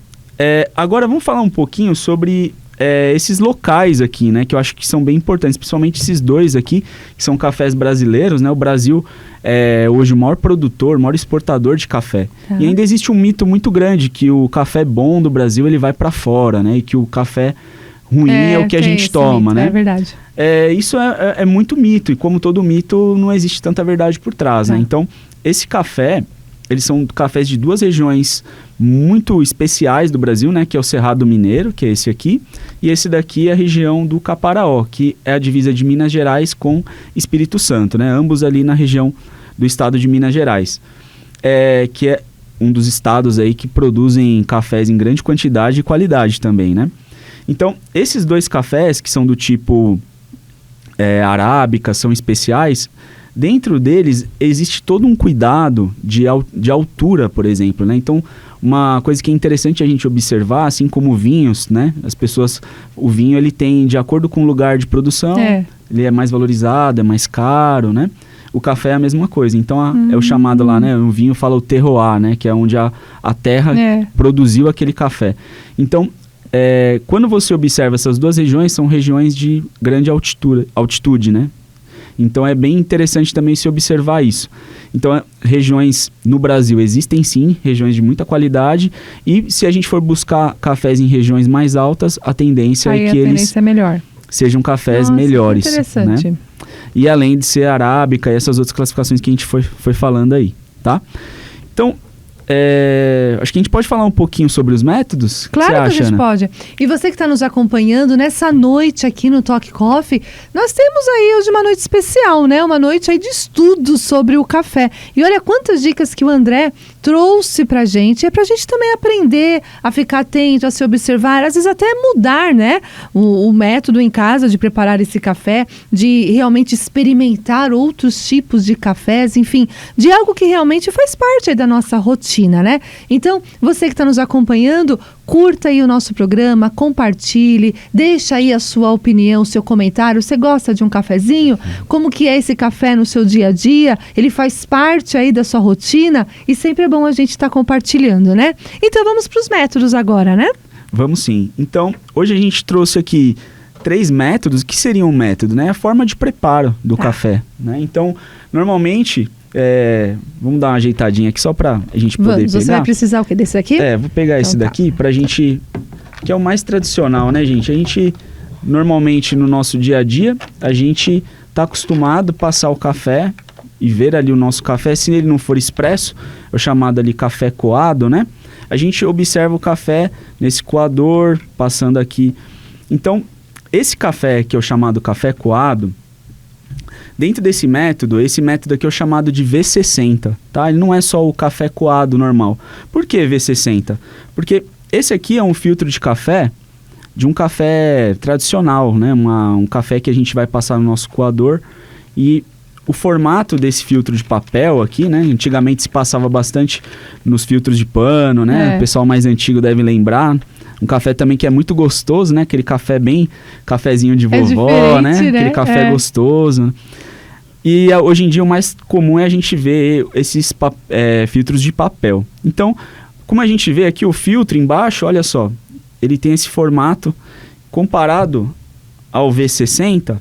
agora vamos falar um pouquinho sobre esses locais aqui, né? Que eu acho que são bem importantes, principalmente esses dois aqui, que são cafés brasileiros, né? O Brasil é hoje o maior produtor, o maior exportador de café. Tá. E ainda existe um mito muito grande, que o café bom do Brasil, ele vai para fora, né? E que o café ruim é o que a gente toma, mito, né? É verdade. Isso é muito mito, e como todo mito, não existe tanta verdade por trás, né? Então, esse café, eles são cafés de 2 regiões muito especiais do Brasil, né? Que é o Cerrado Mineiro, que é esse aqui, e esse daqui é a região do Caparaó, que é a divisa de Minas Gerais com Espírito Santo, né? Ambos ali na região do estado de Minas Gerais, que é um dos estados aí que produzem cafés em grande quantidade e qualidade também, né? Então, esses 2 cafés, que são do tipo arábica, são especiais, dentro deles existe todo um cuidado de altura, por exemplo, né? Então, uma coisa que é interessante a gente observar, assim como vinhos, né? O vinho, ele tem, de acordo com o lugar de produção, ele é mais valorizado, é mais caro, né? O café é a mesma coisa. Então, é o chamado lá, né? O vinho fala o terroir, né? Que é onde a terra produziu aquele café. Então, quando você observa essas 2 regiões, são regiões de grande altitude, né? Então, é bem interessante também se observar isso. Então, regiões no Brasil existem sim, regiões de muita qualidade, e se a gente for buscar cafés em regiões mais altas, a tendência é que eles é melhor. sejam cafés melhores. Interessante. Né? E além de ser arábica e essas outras classificações que a gente foi falando aí, tá? Então, acho que a gente pode falar um pouquinho sobre os métodos? Claro que a gente Ana? pode. E você que está nos acompanhando nessa noite aqui no Talk Coffee, nós temos aí hoje uma noite especial, né? Uma noite aí de estudos sobre o café. E olha quantas dicas que o André trouxe pra gente. É pra gente também aprender a ficar atento, a se observar, às vezes até mudar, né? O método em casa de preparar esse café, de realmente experimentar outros tipos de cafés, enfim, de algo que realmente faz parte aí da nossa rotina, né? Então, você que está nos acompanhando, curta aí o nosso programa, compartilhe, deixa aí a sua opinião, o seu comentário. Você gosta de um cafezinho? Como que é esse café no seu dia a dia? Ele faz parte aí da sua rotina? E sempre é bom a gente estar compartilhando, né? Então vamos para os métodos agora, né? Vamos sim. Então, hoje a gente trouxe aqui 3 métodos. O que seria um método, né? A forma de preparo do café, né? Então, normalmente... vamos dar uma ajeitadinha aqui só pra a gente poder pegar. Você vai precisar o quê? Desse aqui? Vou pegar esse daqui pra gente, que é o mais tradicional, né, gente? A gente, normalmente no nosso dia a dia, a gente tá acostumado a passar o café e ver ali o nosso café, se ele não for expresso, é o chamado ali café coado, né? A gente observa o café nesse coador, passando aqui. Então, esse café que é o chamado café coado, dentro desse método, esse método aqui é o chamado de V60, tá? Ele não é só o café coado normal. Por que V60? Porque esse aqui é um filtro de café, de um café tradicional, né? Um café que a gente vai passar no nosso coador. E o formato desse filtro de papel aqui, né? Antigamente se passava bastante nos filtros de pano, né? O pessoal mais antigo deve lembrar. Um café também que é muito gostoso, né? Aquele café bem cafezinho de vovó, né? Aquele café gostoso. E hoje em dia o mais comum é a gente ver esses filtros de papel. Então, como a gente vê aqui o filtro embaixo, olha só, ele tem esse formato comparado ao V60.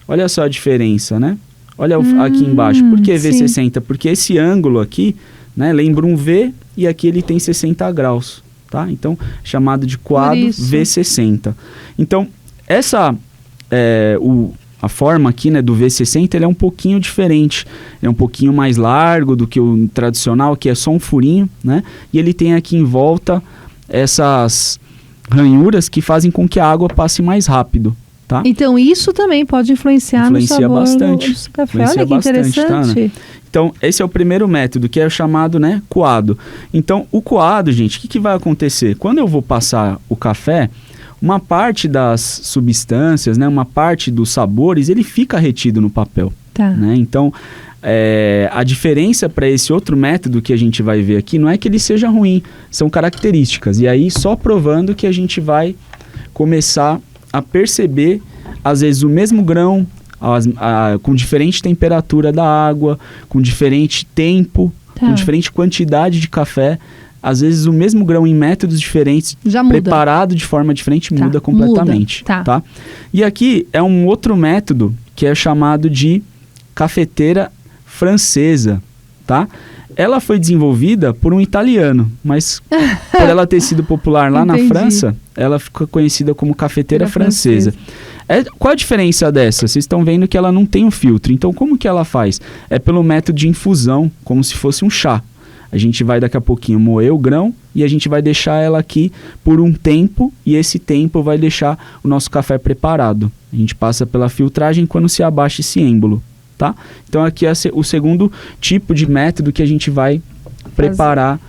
Olha só a diferença, né? Olha aqui embaixo. Por que V60? Sim. Porque esse ângulo aqui, né, lembra um V e aqui ele tem 60 graus, tá? Então, chamado de quadro V60. Então, a forma aqui, né, do V60, ele é um pouquinho diferente. É um pouquinho mais largo do que o tradicional, que é só um furinho, né? E ele tem aqui em volta essas ranhuras que fazem com que a água passe mais rápido, tá? Então, isso também pode influenciar no sabor bastante. do café. Olha que interessante. Tá, então, esse é o primeiro método, que é o chamado, né, coado. Então, o coado, gente, o que vai acontecer? Quando eu vou passar o café, uma parte das substâncias, né, uma parte dos sabores, ele fica retido no papel. Tá. Né? Então, a diferença para esse outro método que a gente vai ver aqui não é que ele seja ruim, são características. E aí, só provando que a gente vai começar a perceber, às vezes, o mesmo grão, com diferente temperatura da água, com diferente tempo, com diferente quantidade de café. Às vezes o mesmo grão em métodos diferentes, preparado de forma diferente, muda completamente. Tá? E aqui é um outro método que é chamado de cafeteira francesa, tá? Ela foi desenvolvida por um italiano, mas por ela ter sido popular lá na França, ela ficou conhecida como cafeteira francesa. Qual a diferença dessa? Vocês estão vendo que ela não tem um filtro. Então, como que ela faz? É pelo método de infusão, como se fosse um chá. A gente vai daqui a pouquinho moer o grão e a gente vai deixar ela aqui por um tempo, e esse tempo vai deixar o nosso café preparado. A gente passa pela filtragem quando se abaixa esse êmbolo, tá? Então aqui é o segundo tipo de método que a gente vai preparar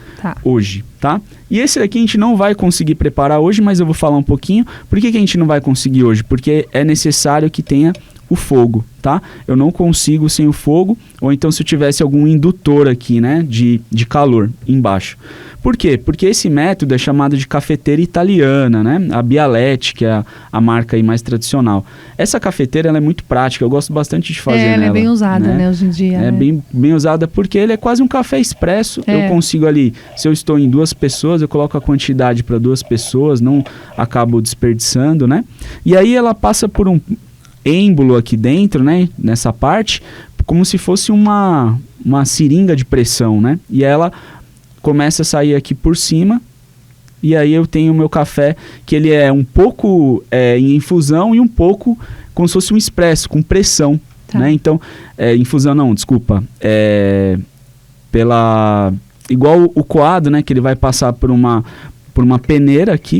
hoje, tá? E esse aqui a gente não vai conseguir preparar hoje, mas eu vou falar um pouquinho. Por que a gente não vai conseguir hoje? Porque é necessário que tenha o fogo, tá? Eu não consigo sem o fogo, ou então se eu tivesse algum indutor aqui, né, de calor embaixo. Por quê? Porque esse método é chamado de cafeteira italiana, né? A Bialetti, que é a marca aí mais tradicional. Essa cafeteira, ela é muito prática, eu gosto bastante de fazer nela. Ela é bem usada, né, hoje em dia. É bem usada porque ele é quase um café expresso. Eu consigo ali, se eu estou em 2 pessoas, eu coloco a quantidade para 2 pessoas, não acabo desperdiçando, né? E aí ela passa por um êmbolo aqui dentro, né, nessa parte, como se fosse uma seringa de pressão, né? E ela começa a sair aqui por cima, e aí eu tenho o meu café, que ele é um pouco em infusão e um pouco como se fosse um expresso, com pressão, né? Então, infusão não, desculpa, igual o coado, né, que ele vai passar por uma peneira aqui,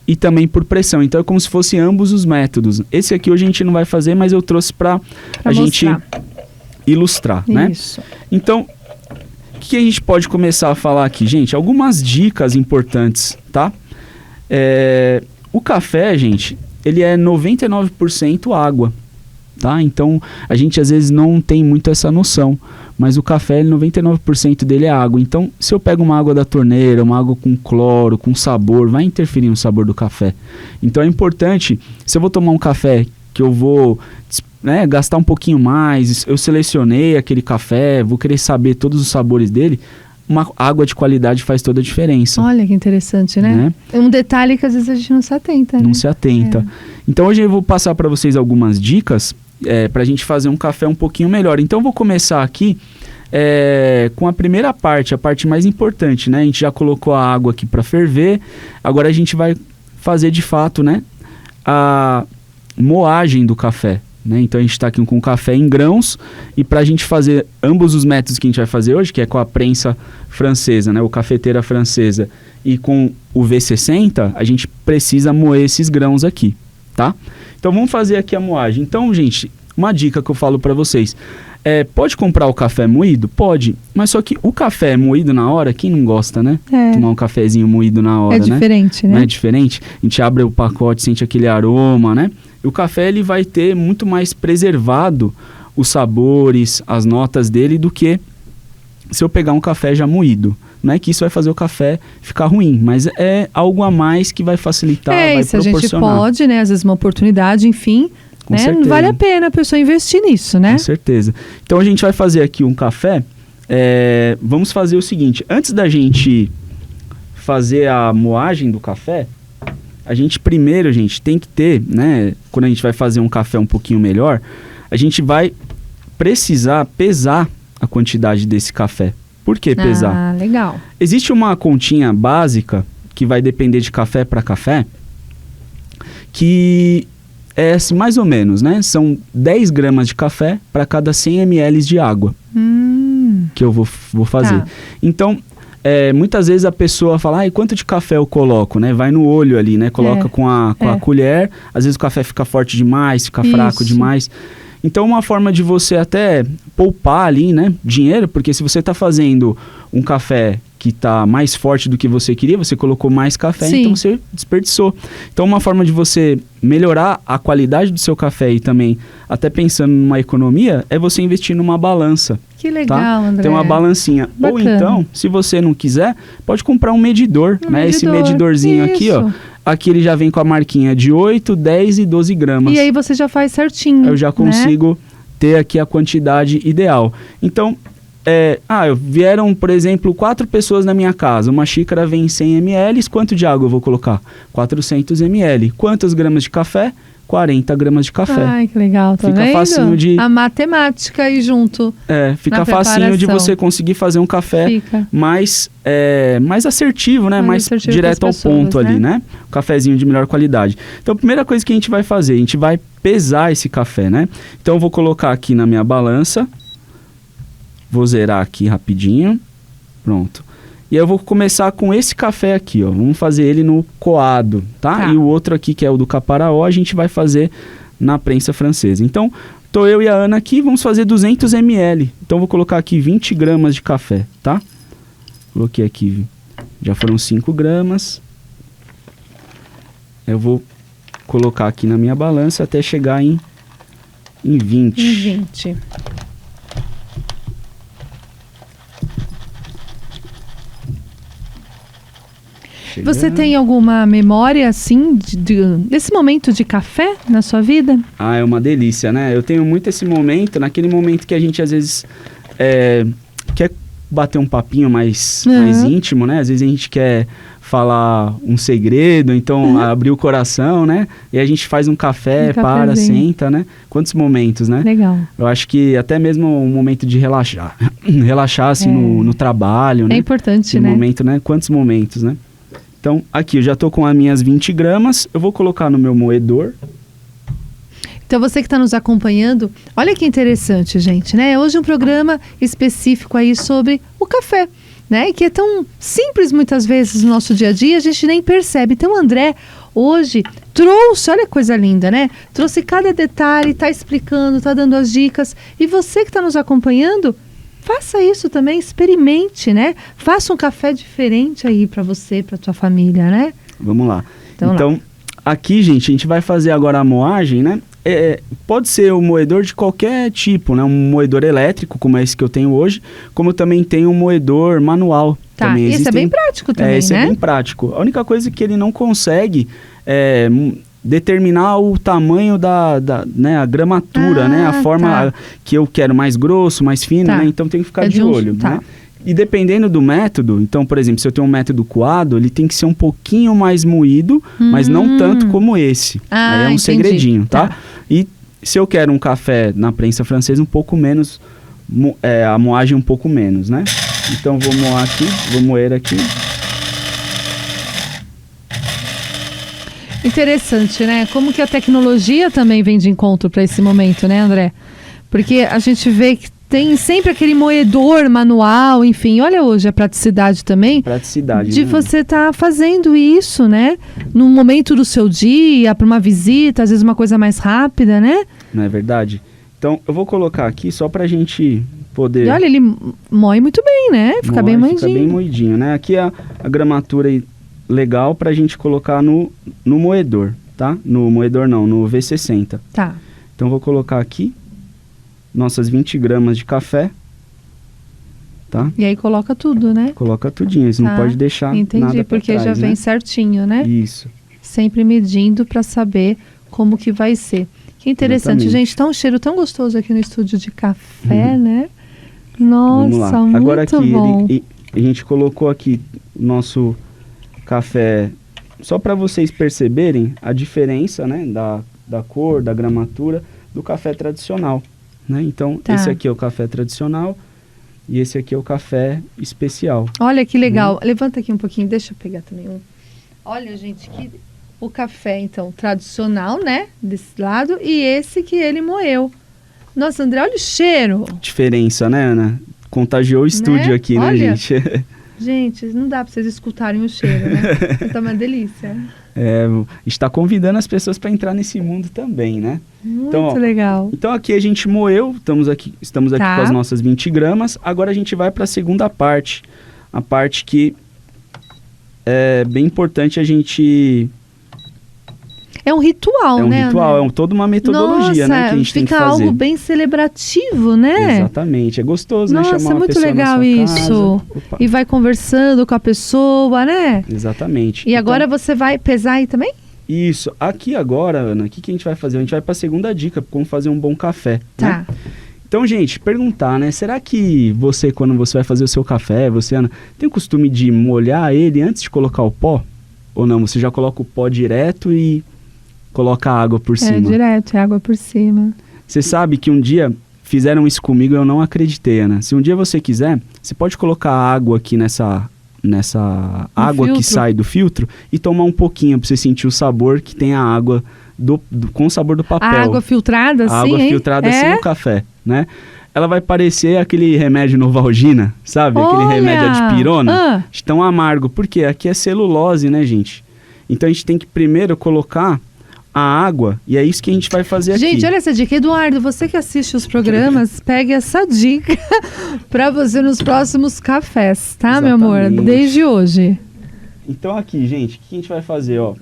e também por pressão. Então é como se fossem ambos os métodos. Esse aqui hoje a gente não vai fazer, mas eu trouxe para a gente ilustrar, né? Então, o que a gente pode começar a falar aqui? Gente, algumas dicas importantes, tá? O café, gente, ele é 99% água, tá? Então, a gente às vezes não tem muito essa noção, mas o café, 99% dele é água. Então, se eu pego uma água da torneira, uma água com cloro, com sabor, vai interferir no sabor do café. Então, é importante, se eu vou tomar um café que eu vou, né, gastar um pouquinho mais, eu selecionei aquele café, vou querer saber todos os sabores dele, uma água de qualidade faz toda a diferença. Olha que interessante, né? Um detalhe que às vezes a gente não se atenta, né? Não se atenta. Então, hoje eu vou passar para vocês algumas dicas para a gente fazer um café um pouquinho melhor. Então, eu vou começar aqui com a primeira parte, a parte mais importante, né? A gente já colocou a água aqui para ferver, agora a gente vai fazer de fato, né, a moagem do café, né? Então a gente está aqui com café em grãos e para a gente fazer ambos os métodos que a gente vai fazer hoje, que é com a prensa francesa, né? O cafeteira francesa e com o V60, a gente precisa moer esses grãos aqui, tá? Então vamos fazer aqui a moagem. Então, gente, uma dica que eu falo para vocês, pode comprar o café moído? Pode, mas só que o café moído na hora, quem não gosta, né? Tomar um cafezinho moído na hora, né? É diferente, né? Não é diferente? A gente abre o pacote, sente aquele aroma, né? E o café, ele vai ter muito mais preservado os sabores, as notas dele, do que se eu pegar um café já moído. Não é que isso vai fazer o café ficar ruim, mas é algo a mais que vai facilitar, vai se proporcionar. A gente pode, né? Às vezes uma oportunidade, enfim, Com né? certeza. Vale a pena a pessoa investir nisso, né? Com certeza. Então a gente vai fazer aqui um café. Vamos fazer o seguinte, antes da gente fazer a moagem do café, a gente primeiro, gente, tem que ter, né? Quando a gente vai fazer um café um pouquinho melhor, a gente vai precisar pesar a quantidade desse café. Por que pesar? Ah, legal. Existe uma continha básica que vai depender de café para café, que é assim, mais ou menos, né? São 10 gramas de café para cada 100 ml de água que eu vou fazer. Tá. Então, muitas vezes a pessoa fala, quanto de café eu coloco, né? Vai no olho ali, né? Coloca com a colher, às vezes o café fica forte demais, fica fraco demais. Então, uma forma de você até poupar ali, né, dinheiro, porque se você está fazendo um café que está mais forte do que você queria, você colocou mais café, Sim. então você desperdiçou. Então, uma forma de você melhorar a qualidade do seu café e também até pensando numa economia, é você investir numa balança. Que legal, André. Tem uma balancinha. Bacana. Ou então, se você não quiser, pode comprar um medidor, né? Esse medidorzinho aqui, ó. Aqui ele já vem com a marquinha de 8, 10 e 12 gramas. E aí você já faz certinho. Eu já consigo ter aqui a quantidade ideal. Então, vieram, por exemplo, 4 pessoas na minha casa. Uma xícara vem em 100 ml. Quanto de água eu vou colocar? 400 ml. Quantas gramas de café? 40 gramas de café. Ai, que legal, tá Fica vendo? facinho de... A matemática aí junto. Fica facinho de você conseguir fazer um café mais assertivo, né? Mais assertivo direto ao ponto ali, né? Um cafezinho de melhor qualidade. Então, a primeira coisa que a gente vai fazer, a gente vai pesar esse café, né? Então, eu vou colocar aqui na minha balança. Vou zerar aqui rapidinho. Pronto. E eu vou começar com esse café aqui, ó. Vamos fazer ele no coado, tá? E o outro aqui, que é o do Caparaó, a gente vai fazer na prensa francesa. Então, tô eu e a Ana aqui, vamos fazer 200 ml. Então, vou colocar aqui 20 gramas de café, tá? Coloquei aqui, já foram 5 gramas. Eu vou colocar aqui na minha balança até chegar em 20. Em 20. Você tem alguma memória, assim, desse momento de café na sua vida? É uma delícia, né? Eu tenho muito esse momento, naquele momento que a gente, às vezes, quer bater um papinho mais íntimo, né? Às vezes a gente quer falar um segredo, então abrir o coração, né? E a gente faz um café, para, senta, né? Quantos momentos, né? Legal. Eu acho que até mesmo um momento de relaxar, assim, no trabalho, né? É importante, né? Momento, né? Quantos momentos, né? Então, aqui, eu já tô com as minhas 20 gramas. Eu vou colocar no meu moedor. Então, você que está nos acompanhando, olha que interessante, gente, né? Hoje um programa específico aí sobre o café, né? Que é tão simples muitas vezes no nosso dia a dia, a gente nem percebe. Então, o André, hoje, trouxe, olha que coisa linda, né? Trouxe cada detalhe, tá explicando, tá dando as dicas. E você que está nos acompanhando, faça isso também, experimente, né? Faça um café diferente aí para você, para tua família, né? Vamos lá. Então, aqui, gente, a gente vai fazer agora a moagem, né? Pode ser um moedor de qualquer tipo, né? Um moedor elétrico, como é esse que eu tenho hoje, como eu também tenho um moedor manual. Tá, também esse é bem prático também, esse né? É bem prático. A única coisa que ele não consegue determinar o tamanho né, a gramatura, né? A forma que eu quero, mais grosso, mais fino, né? Então tem que ficar de olho, né? E dependendo do método, então, por exemplo, se eu tenho um método coado, ele tem que ser um pouquinho mais moído, mas não tanto como esse. Aí é um segredinho, tá? E se eu quero um café na prensa francesa, um pouco menos, a moagem um pouco menos, né? Então vou moer aqui. Interessante, né? Como que a tecnologia também vem de encontro para esse momento, né, André? Porque a gente vê que tem sempre aquele moedor manual, enfim. Olha hoje a praticidade também. Praticidade, de né? você estar fazendo isso, né? Num momento do seu dia, para uma visita, às vezes uma coisa mais rápida, né? Não é verdade? Então, eu vou colocar aqui só pra gente poder... E olha, ele moe muito bem, né? Fica bem moidinho. Fica bem moidinho, né? Aqui é a gramatura legal pra gente colocar no moedor, tá? No moedor não, no V60. Tá. Então, vou colocar aqui nossas 20 gramas de café, tá? E aí coloca tudo, né? Coloca tudinho, você não pode deixar Entendi, nada pra porque trás, já vem né? certinho, né? Isso. Sempre medindo para saber como que vai ser. Que interessante, Exatamente. gente. Tá um cheiro tão gostoso aqui no estúdio de café, né? Nossa, Vamos lá. muito Agora aqui, bom. a gente colocou aqui o nosso café, só para vocês perceberem a diferença, né? Da cor, da gramatura do café tradicional, né? Então, Tá. esse aqui é o café tradicional e esse aqui é o café especial. Olha que legal. Levanta aqui um pouquinho, deixa eu pegar também um. Olha, gente, que o café, então, tradicional, né? Desse lado, e esse que ele moeu. Nossa, André, olha o cheiro. Diferença, né, Ana? Contagiou o estúdio aqui, né, Olha. gente? Gente, não dá para vocês escutarem o cheiro, né? Tá uma delícia. Está convidando as pessoas para entrar nesse mundo também, né? Muito Então, ó, legal. Então aqui a gente moeu, estamos aqui Tá. com as nossas 20 gramas. Agora a gente vai para a segunda parte. A parte que é bem importante a gente... É um ritual, É um né, ritual, André? é toda uma metodologia, Nossa, né, que a gente tem que fica fazer. algo bem celebrativo, né? Exatamente, é gostoso, né? Nossa, Chamar é uma muito pessoa legal na sua isso. casa. Opa. E vai conversando com a pessoa, né? Exatamente. E Então, agora você vai pesar aí também? Isso. Aqui agora, Ana, o que a gente vai fazer? A gente vai para a segunda dica, como fazer um bom café. Tá. Né? Então, gente, perguntar, né? Será que você, quando você vai fazer o seu café, você, Ana, tem o costume de molhar ele antes de colocar o pó? Ou não? Você já coloca o pó direto e coloca a água por cima? Direto, é água por cima. Você sabe que um dia fizeram isso comigo e eu não acreditei, Ana. Se um dia você quiser, você pode colocar água aqui nessa água que filtro? sai do filtro e tomar um pouquinho pra você sentir o sabor que tem a água com o sabor do papel. A água filtrada, A sim, água hein? filtrada sem o café, né? Ela vai parecer aquele remédio Novalgina, sabe? Aquele Olha! remédio adipirona. Ah. Tão amargo. Por quê? Aqui é celulose, né, gente? Então a gente tem que primeiro colocar a água e é isso que a gente vai fazer aqui. Gente, olha essa dica. Eduardo, você que assiste os programas, pegue essa dica pra você nos próximos cafés, tá, meu amor? Exatamente. Desde hoje. Então aqui, gente, o que a gente vai fazer, ó?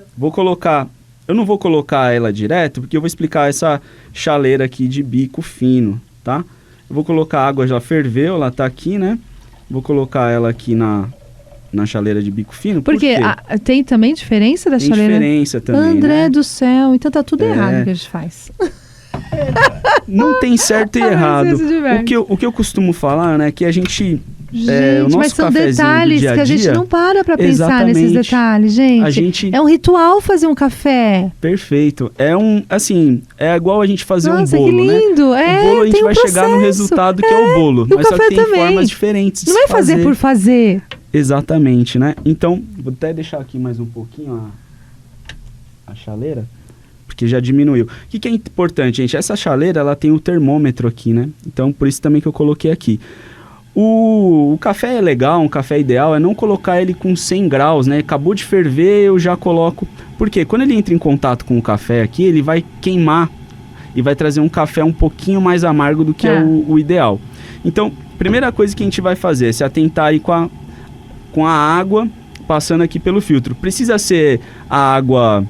Eu não vou colocar ela direto, porque eu vou explicar essa chaleira aqui de bico fino, tá? Eu vou colocar a água, já ferveu, ela tá aqui, né? Vou colocar ela aqui na chaleira de bico fino. Porque tem também diferença da Tem chaleira? diferença também, André né? do céu, então tá tudo errado que a gente faz. Não tem certo e Ah, mas errado. você se diverte. O que eu costumo falar, né, que a gente... Gente, o nosso mas são cafezinho do detalhes dia a que a gente dia, não para pra pensar nesses exatamente. detalhes, gente. A gente- É um ritual fazer um café. Perfeito. É igual a gente fazer Nossa, um bolo, que né? lindo. O bolo a gente tem um vai chegar no processo. resultado que é o bolo. e o Mas só café que tem também. formas diferentes de Não se é fazer por fazer. Exatamente, né? Então, vou até deixar aqui mais um pouquinho a chaleira, porque já diminuiu. O que é importante, gente? Essa chaleira, ela tem o termômetro aqui, né? Então, por isso também que eu coloquei aqui. O café é legal, um café ideal é não colocar ele com 100 graus, né? Acabou de ferver, eu já coloco... Porque quando ele entra em contato com o café aqui, ele vai queimar e vai trazer um café um pouquinho mais amargo do que é o ideal. Então, primeira coisa que a gente vai fazer é se atentar aí com a água passando aqui pelo filtro. Precisa ser a água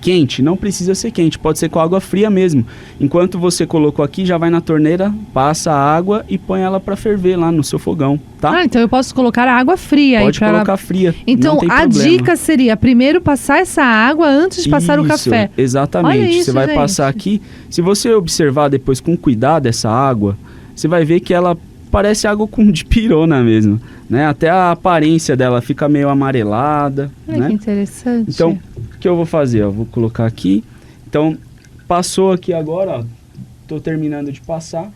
quente? Não precisa ser quente, pode ser com água fria mesmo. Enquanto você colocou aqui, já vai na torneira, passa a água e põe ela para ferver lá no seu fogão, tá? Então eu posso colocar a água fria Pode aí pra colocar fria. Então não tem a problema. dica seria primeiro passar essa água antes de passar o Isso, café. Exatamente. Olha isso, você vai gente. passar aqui. Se você observar depois com cuidado essa água, você vai ver que ela parece água com dipirona mesmo, né? Até a aparência dela fica meio amarelada, Olha né? que interessante. Então, o que eu vou fazer? Vou colocar aqui. Então, passou aqui agora, ó. Tô terminando de passar.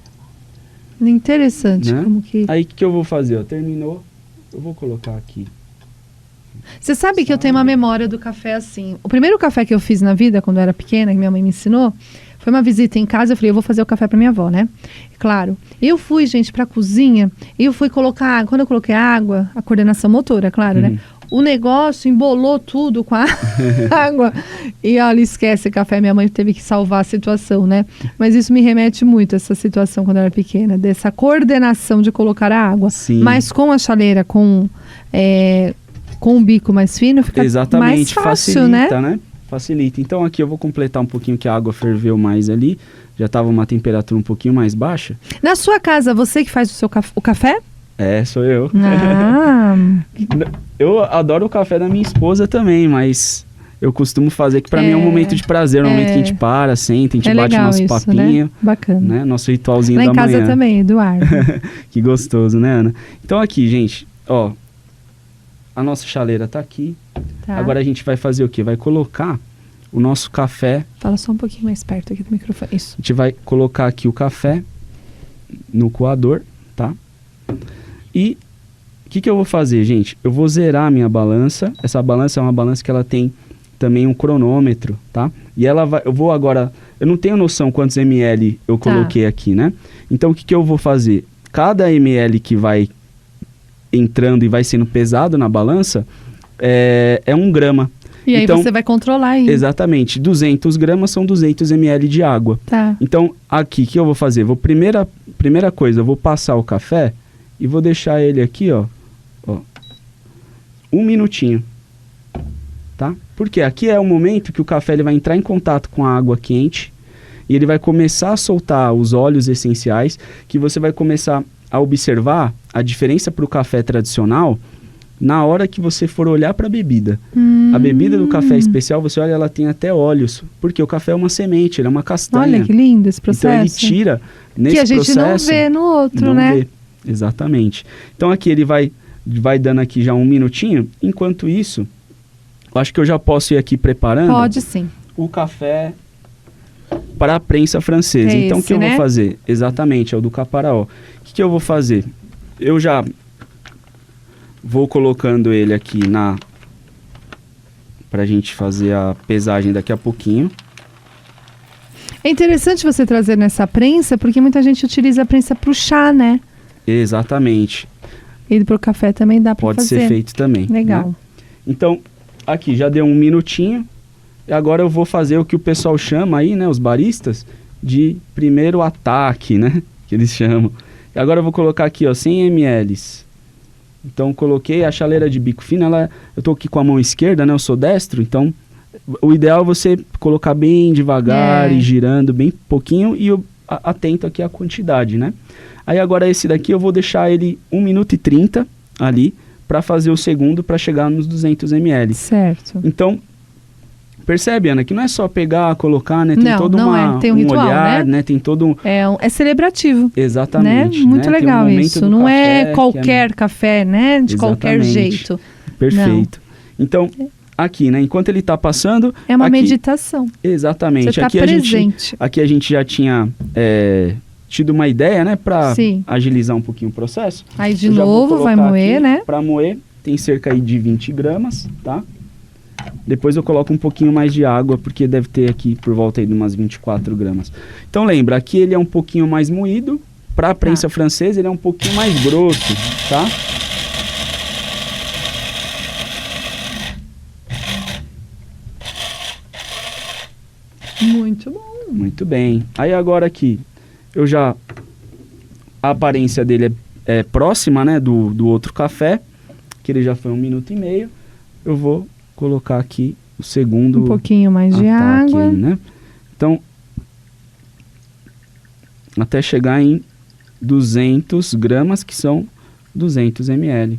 Interessante Né? como que... Aí, o que eu vou fazer? Ó, terminou. Eu vou colocar aqui Você sabe que eu tenho uma memória do café assim. O primeiro café que eu fiz na vida, quando eu era pequena, que minha mãe me ensinou, foi uma visita em casa. Eu falei, eu vou fazer o café pra minha avó, né? Claro. Eu fui, gente, pra cozinha. Eu fui colocar água. Quando eu coloquei água, a coordenação motora, claro, né? O negócio embolou tudo com a água. E olha, esquece café. Minha mãe teve que salvar a situação, né? Mas isso me remete muito a essa situação quando eu era pequena. Dessa coordenação de colocar a água. Sim. Mas com a chaleira, com o bico mais fino, fica mais fácil, facilita, né? Facilita. Então aqui eu vou completar um pouquinho que a água ferveu mais ali. Já estava uma temperatura um pouquinho mais baixa. Na sua casa, você que faz o café? É, sou eu. Ah. Eu adoro o café da minha esposa também, mas eu costumo fazer que pra mim é um momento de prazer, um momento que a gente para, senta, a gente bate nosso papinho. Né? Bacana. Né? Nosso ritualzinho lá da manhã. Lá em casa também, Eduardo. Que gostoso, né, Ana? Então aqui, gente, ó, a nossa chaleira tá aqui. Tá. Agora a gente vai fazer o quê? Vai colocar o nosso café. Fala só um pouquinho mais perto aqui do microfone. Isso. A gente vai colocar aqui o café no coador, tá? E o que eu vou fazer, gente? Eu vou zerar a minha balança. Essa balança é uma balança que ela tem também um cronômetro, tá? E ela vai... Eu vou agora... Eu não tenho noção quantos ml eu coloquei aqui, né? Então, o que eu vou fazer? Cada ml que vai entrando e vai sendo pesado na balança é 1 grama. E aí então, você vai controlar aí. Exatamente. 200 gramas são 200 ml de água. Tá. Então, aqui, o que eu vou fazer? Primeira coisa, eu vou passar o café e vou deixar ele aqui, ó 1 minutinho. Tá? Porque aqui é o momento que o café ele vai entrar em contato com a água quente e ele vai começar a soltar os óleos essenciais, que você vai começar a observar a diferença para o café tradicional na hora que você for olhar para a bebida. A bebida do café especial, você olha, ela tem até óleos, porque o café é uma semente, ele é uma castanha. Olha que lindo esse processo. Então ele tira nesse processo... Que a gente não vê no outro, não né? Vê. Exatamente. Então aqui ele vai dando aqui já 1 minutinho. Enquanto isso, eu acho que eu já posso ir aqui preparando... Pode sim. O café para a prensa francesa. Então o que eu vou fazer? Exatamente, é o do Caparaó. O que eu vou fazer? Eu já vou colocando ele aqui pra gente fazer a pesagem daqui a pouquinho. É interessante você trazer nessa prensa, porque muita gente utiliza a prensa pro chá, né? Exatamente. E pro café também dá pra fazer. Pode ser feito também. Legal. Né? Então, aqui já deu 1 minutinho. E agora eu vou fazer o que o pessoal chama aí, né? Os baristas, de primeiro ataque, né? Que eles chamam. E agora eu vou colocar aqui, ó, 100 ml. Então, coloquei a chaleira de bico fino. Eu tô aqui com a mão esquerda, né? Eu sou destro, então... O ideal é você colocar bem devagar e girando bem pouquinho e atento aqui à quantidade, né? Aí agora esse daqui eu vou deixar ele 1 minuto e 30 ali para fazer o segundo para chegar nos 200 ml. Certo. Então, percebe, Ana, que não é só pegar, colocar, né? Tem todo tem um ritual, olhar, né? Tem todo um... É celebrativo. Exatamente. Né? Muito legal isso. Não é café, qualquer café, né? De qualquer jeito. Perfeito. Não. Então... Aqui, né? Enquanto ele está passando... É uma aqui, meditação. Exatamente. Você está presente. Aqui a gente já tinha tido uma ideia, né? Para agilizar um pouquinho o processo. Aí de novo vai moer, né? Para moer, tem cerca aí de 20 gramas, tá? Depois eu coloco um pouquinho mais de água, porque deve ter aqui por volta aí de umas 24 gramas. Então lembra, aqui ele é um pouquinho mais moído. Para a prensa francesa ele é um pouquinho mais grosso, tá? Muito bom. Muito bem. Aí agora aqui, a aparência dele é próxima, né, do outro café, que ele já foi 1 minuto e meio. Eu vou colocar aqui o segundo... Um pouquinho mais de água. Aí, né? Então, até chegar em 200 gramas, que são 200 ml,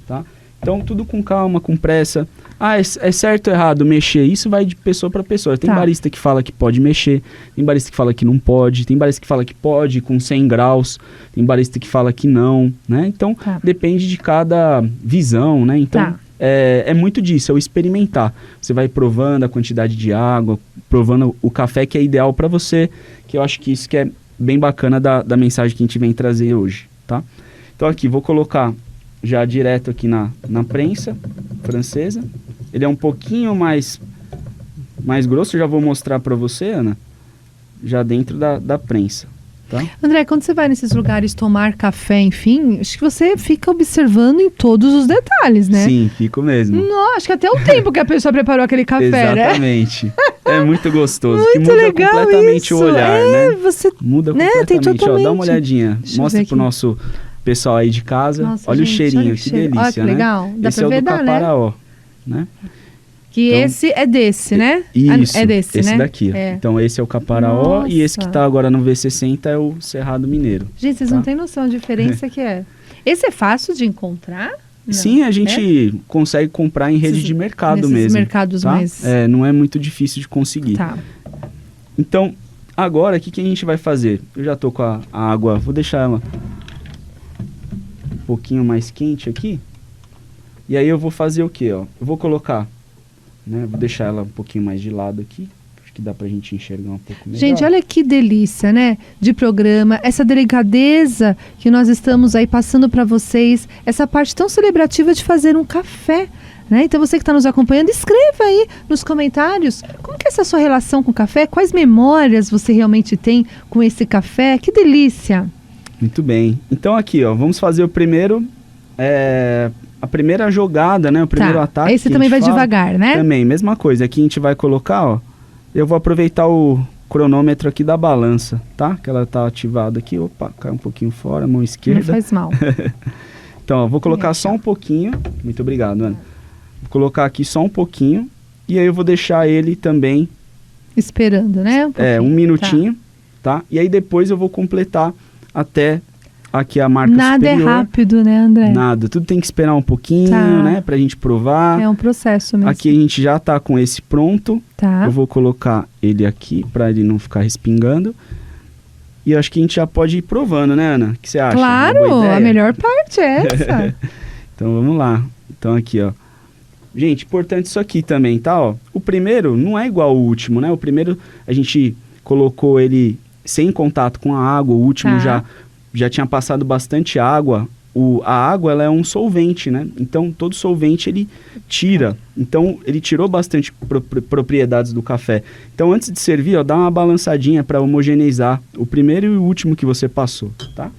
tá? Então, tudo com calma, com pressa. É certo ou errado mexer? Isso vai de pessoa para pessoa. Tem barista que fala que pode mexer, tem barista que fala que não pode, tem barista que fala que pode com 100 graus, tem barista que fala que não, né? Então, depende de cada visão, né? Então, é muito disso, é o experimentar. Você vai provando a quantidade de água, provando o café que é ideal para você, que eu acho que isso que é bem bacana da mensagem que a gente vem trazer hoje, tá? Então, aqui, vou colocar já direto aqui na prensa francesa. Ele é um pouquinho mais grosso, eu já vou mostrar para você, Ana, já dentro da prensa. Tá? André, quando você vai nesses lugares tomar café, enfim, acho que você fica observando em todos os detalhes, né? Sim, fico mesmo. Não, acho que até o tempo que a pessoa preparou aquele café, Exatamente. É muito gostoso. Muito que muda legal completamente isso. o olhar, né? Você, muda né? completamente. Tem totalmente. Ó, dá uma olhadinha. Deixa eu Mostra ver pro aqui. nosso pessoal aí de casa. Nossa, olha gente, o cheirinho, olha que cheiro. delícia, Olha que né? legal. Dá Esse pra é o ver, do dá, né? Caparaó, né? Que Então, esse é desse, né? Isso, É desse, esse né? daqui. Ó. É. Então esse é o Caparaó Nossa. e esse que tá agora no V60 é o Cerrado Mineiro. Gente, vocês Tá? não têm noção da diferença que é. Esse é fácil de encontrar? Não. Sim, a gente consegue comprar em rede Nesses- de mercado nesses mesmo. mercados tá? mais- Não é muito difícil de conseguir. Tá. Então, agora, o que a gente vai fazer? Eu já tô com a água, vou deixar ela um pouquinho mais quente aqui. E aí eu vou fazer o quê? Ó? Eu vou colocar, né? Vou deixar ela um pouquinho mais de lado aqui. Acho que dá pra gente enxergar um pouco melhor. Gente, olha que delícia, né? De programa, essa delicadeza que nós estamos aí passando para vocês, essa parte tão celebrativa de fazer um café, né? Então você que está nos acompanhando, escreva aí nos comentários como que é essa sua relação com o café, quais memórias você realmente tem com esse café, que delícia! Muito bem. Então aqui, ó, vamos fazer o primeiro, a primeira jogada, né? O primeiro ataque. Aí você que a também vai gente fala. devagar, né? Também, mesma coisa. Aqui a gente vai colocar, ó. Eu vou aproveitar o cronômetro aqui da balança, tá? Que ela tá ativada aqui. Opa, cai um pouquinho fora, mão Não esquerda. faz mal. Então, ó, vou colocar só um pouquinho. Muito obrigado, Ana. Vou colocar aqui só um pouquinho. E aí eu vou deixar ele também, Esperando, né? um minutinho, tá? E aí depois eu vou completar até aqui a marca Nada superior. é rápido, né, André? Nada, tudo tem que esperar um pouquinho, Tá. né? Pra gente provar. É um processo mesmo. Aqui a gente já tá com esse pronto. Tá. Eu vou colocar ele aqui pra ele não ficar respingando. E eu acho que a gente já pode ir provando, né, Ana? O que você acha? Uma Claro, boa ideia? a melhor parte é essa. Então vamos lá. Então aqui, ó. Gente, importante isso aqui também, tá? Ó, o primeiro não é igual ao último, né? O primeiro a gente colocou ele sem contato com a água. O último Tá. já tinha passado bastante água. A água, ela é um solvente, né? Então, todo solvente, ele tira. Então, ele tirou bastante propriedades do café. Então, antes de servir, ó, dá uma balançadinha para homogeneizar o primeiro e o último que você passou, tá?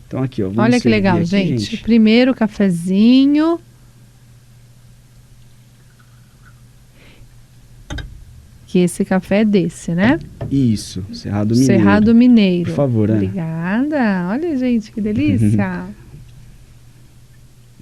Então, aqui, ó. Vamos Olha que servir legal, aqui, gente. Primeiro cafezinho. Que esse café é desse, né? Isso, Cerrado Mineiro. Cerrado Mineiro. Por favor, Ana. Obrigada. Olha, gente, que delícia.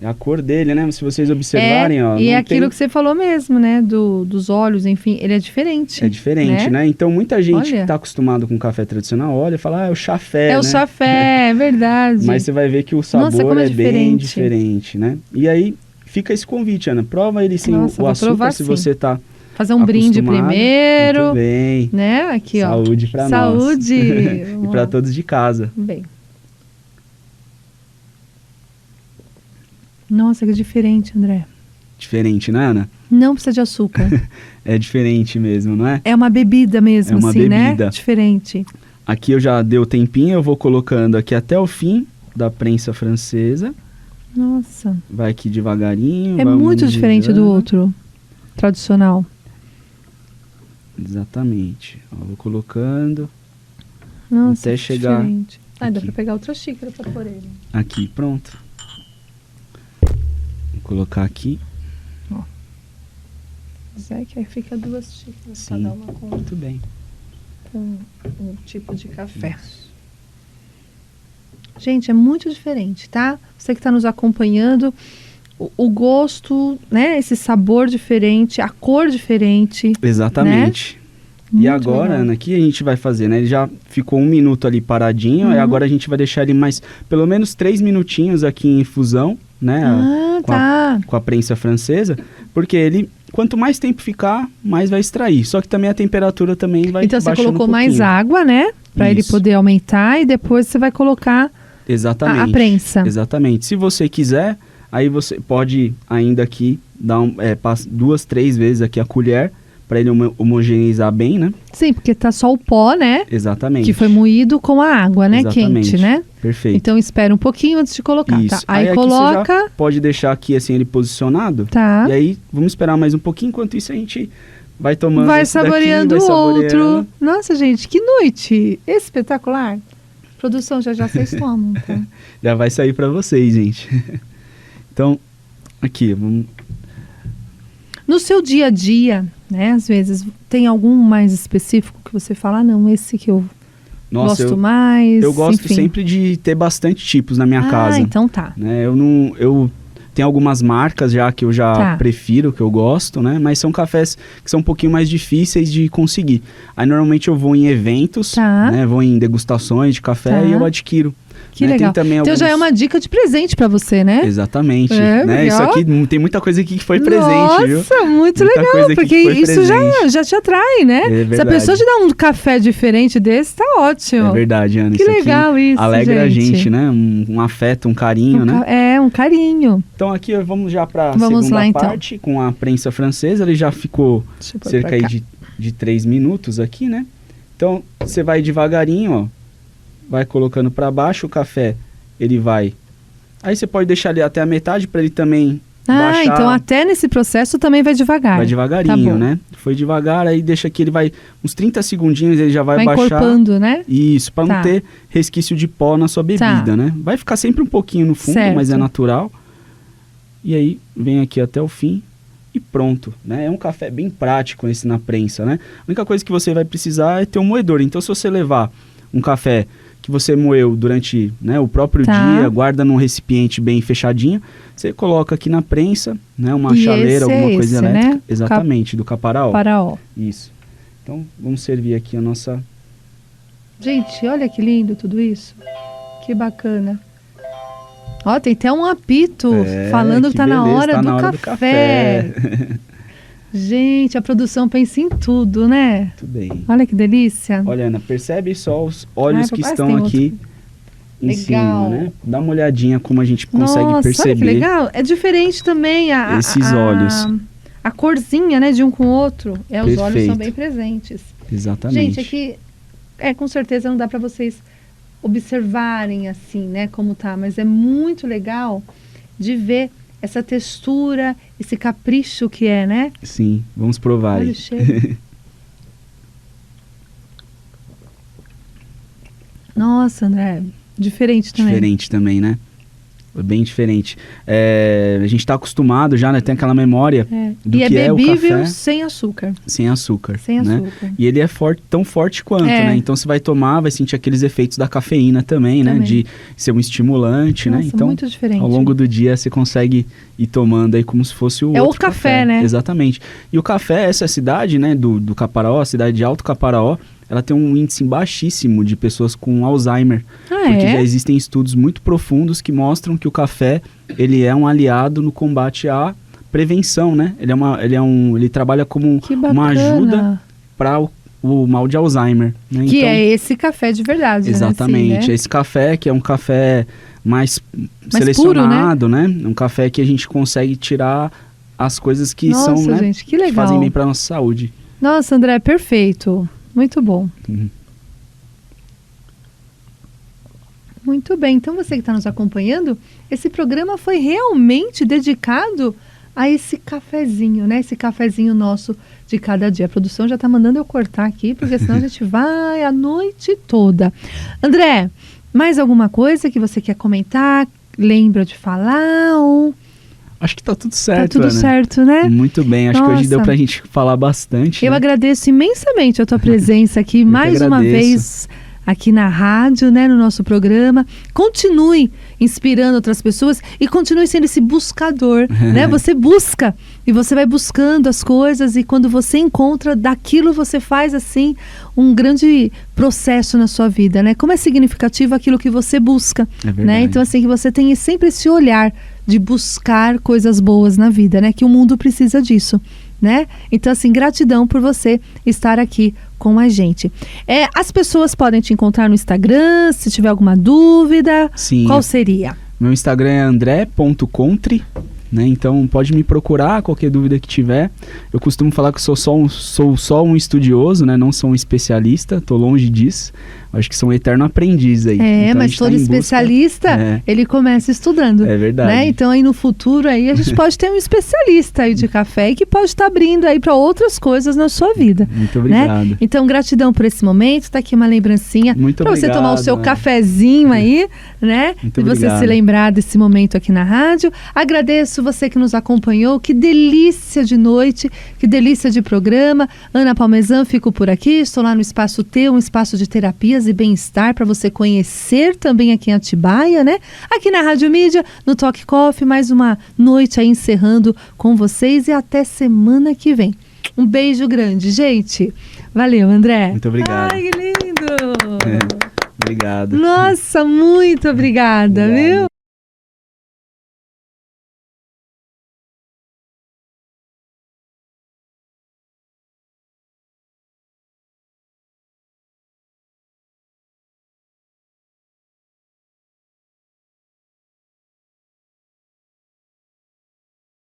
É a cor dele, né? Se vocês observarem, ó. E não é aquilo tem- que você falou mesmo, né? Dos óleos, enfim, ele é diferente. É diferente, né? Então, muita gente Olha. que tá acostumado com café tradicional olha e fala, é o chafé, É né? o chafé, é verdade. Mas você vai ver que o Nossa, sabor como é é bem diferente. diferente, né? E aí, fica esse convite, Ana. Prova ele sem Nossa, o vou açúcar, provar se sim. você tá Fazer um brinde acostumado. primeiro. Muito bem. Né? Aqui, ó. Saúde pra nós. Saúde. E Vamos pra lá. todos de casa. Bem. Nossa, que diferente, André. Diferente, né, Ana? Não precisa de açúcar. É diferente mesmo, não é? É uma bebida mesmo, É uma assim, bebida. né? Diferente. Aqui eu já dei o tempinho, eu vou colocando aqui até o fim da prensa francesa. Nossa. Vai aqui devagarinho. É vai muito diferente do homogeneizando. outro. Tradicional. Exatamente. Ó, vou colocando Nossa, Até que chegar diferente. Ah, dá aqui. pra pegar outra xícara pra pôr ele. aqui, pronto. Vou colocar aqui. Zé, que aí fica 2 xícaras, Sim. cada uma com Muito bem. um tipo de café. Gente, é muito diferente, tá? Você que está nos acompanhando, o gosto, né? Esse sabor diferente, a cor diferente. Exatamente. E Muito agora, legal. Ana, o que a gente vai fazer, né? Ele já ficou 1 minuto ali paradinho, e agora a gente vai deixar ele mais, pelo menos 3 minutinhos aqui em infusão, né? Ah, com a- tá. Com a prensa francesa, porque ele, quanto mais tempo ficar, mais vai extrair. Só que também a temperatura também vai Então você baixando colocou um mais pouquinho. água, né? Para ele Isso. poder aumentar e depois você vai colocar Exatamente. a prensa. Exatamente. Se você quiser, aí você pode ainda aqui dar 2, 3 vezes aqui a colher para ele homogeneizar bem, né? Sim, porque tá só o pó, né? Exatamente. Que foi moído com a água, né? Exatamente. Quente, né? Perfeito. Então espera um pouquinho antes de colocar, Isso. tá? Aí aqui coloca... você já pode deixar aqui assim ele posicionado. Tá. E aí vamos esperar mais um pouquinho, enquanto isso a gente vai tomando Vai esse daqui, saboreando o vai saboreando. outro. Nossa, gente, que noite espetacular. Produção, já vocês tomam, tá? Já vai sair para vocês, gente. Então, aqui, vamos... No seu dia a dia, né? Às vezes, tem algum mais específico que você fala, não, esse que eu gosto mais. Eu gosto enfim. sempre de ter bastante tipos na minha casa. Ah, então tá. Né? Eu tenho algumas marcas já que eu já prefiro, que eu gosto, né? Mas são cafés que são um pouquinho mais difíceis de conseguir. Aí normalmente eu vou em eventos, né? Vou em degustações de café e eu adquiro. Que né? legal. Tem também então já é uma dica de presente pra você, né? Exatamente. Né? Isso aqui, tem muita coisa aqui que foi presente, viu? Nossa, muito muita legal, porque isso já te atrai, né? É Se a pessoa te dá um café diferente desse, tá ótimo. É verdade, Ana. Que isso legal aqui isso, alegra a gente, né? Um afeto, um carinho, né? É, um carinho. Então aqui vamos já pra segunda parte, com a prensa francesa. Ele já ficou cerca aí de 3 minutos aqui, né? Então você vai devagarinho, ó. Vai colocando para baixo o café, ele vai... Aí você pode deixar ali até a metade para ele também baixar. Então até nesse processo também vai devagar. Vai devagarinho, né? Foi devagar, aí deixa aqui, ele vai... Uns 30 segundinhos ele já vai baixar. Vai encorpando, né? Isso, para não ter resquício de pó na sua bebida, né? Vai ficar sempre um pouquinho no fundo, mas é natural. E aí vem aqui até o fim e pronto, né? É um café bem prático esse na prensa, né? A única coisa que você vai precisar é ter um moedor. Então se você levar um café que você moeu durante, né, o próprio dia, guarda num recipiente bem fechadinho, você coloca aqui na prensa, né, uma chaleira, alguma coisa elétrica. Né? Exatamente, do Caparaó. Caparaó. Isso. Então, vamos servir aqui a nossa... Gente, olha que lindo tudo isso. Que bacana. Ó, tem até um apito falando que tá na hora do café. Gente, a produção pensa em tudo, né? Muito bem. Olha que delícia. Olha, Ana, percebe só os óleos que estão aqui em cima, né? Dá uma olhadinha como a gente consegue perceber. Olha que legal. É diferente também esses óleos. A corzinha, né, de um com o outro. Os óleos são bem presentes. Exatamente. Gente, aqui, com certeza não dá para vocês observarem assim, né, como tá. Mas é muito legal de ver essa textura, esse capricho que é, né? Sim, vamos provar. Olha o cheiro. Nossa, André, diferente também. Diferente também, né? Bem diferente. A gente está acostumado já, né? Tem aquela memória do que é o café. E é bebível sem açúcar. Sem açúcar. Sem né? açúcar. E ele é tão forte quanto, né? Então você vai tomar, vai sentir aqueles efeitos da cafeína também, né? De ser um estimulante, Nossa, né? Então, muito diferente. Ao longo do dia você consegue ir tomando aí como se fosse o outro café, né? Exatamente. E o café, essa cidade, né? Do Caparaó, a cidade de Alto Caparaó, ela tem um índice baixíssimo de pessoas com Alzheimer. Porque já existem estudos muito profundos que mostram que o café, ele é um aliado no combate à prevenção, né? Ele trabalha como uma ajuda para o mal de Alzheimer. Né? Que é esse café de verdade, exatamente. Né? Assim, né? Esse café que é um café mais selecionado, puro, né? Um café que a gente consegue tirar as coisas que são, né? Gente, que legal. Que fazem bem para nossa saúde. Nossa, André, perfeito. Muito bom. Muito bem. Então, você que está nos acompanhando, esse programa foi realmente dedicado a esse cafezinho, né? Esse cafezinho nosso de cada dia. A produção já está mandando eu cortar aqui, porque senão a gente vai a noite toda. André, mais alguma coisa que você quer comentar? Lembra de falar ou... Acho que tá tudo certo, Tá tudo Ana. certo, né? Muito bem, acho que hoje deu pra gente falar bastante. Eu agradeço imensamente a tua presença aqui, mais uma vez aqui na rádio, né, no nosso programa. Continue inspirando outras pessoas e continue sendo esse buscador, né? Você busca e você vai buscando as coisas e quando você encontra, daquilo você faz, assim, um grande processo na sua vida, né? Como é significativo aquilo que você busca, né? Então, assim, que você tenha sempre esse olhar de buscar coisas boas na vida, né? Que o mundo precisa disso, né? Então, assim, gratidão por você estar aqui com a gente. As pessoas podem te encontrar no Instagram, se tiver alguma dúvida. Sim. Qual seria? Meu Instagram é andré.contri, né? Então pode me procurar, qualquer dúvida que tiver. Eu costumo falar que sou só um estudioso, né? Não sou um especialista, tô longe disso. Acho que sou um eterno aprendiz aí. Então, mas todo especialista, ele começa estudando. É verdade. Né? Então aí no futuro aí a gente pode ter um especialista aí de café que pode estar abrindo aí para outras coisas na sua vida. Muito obrigado. Né? Então gratidão por esse momento, tá aqui uma lembrancinha para você tomar o seu cafezinho aí, né? Muito e você se lembrar desse momento aqui na rádio. Agradeço você que nos acompanhou, que delícia de noite, que delícia de programa. Ana Palmezan, fico por aqui, estou lá no Espaço T, um espaço de terapias e bem-estar para você conhecer também aqui em Atibaia, né? Aqui na Rádio Mídia, no Talk Coffee, mais uma noite aí encerrando com vocês e até semana que vem. Um beijo grande, gente. Valeu, André. Muito obrigado. Ai, que lindo. Obrigado. Nossa, muito obrigada, viu?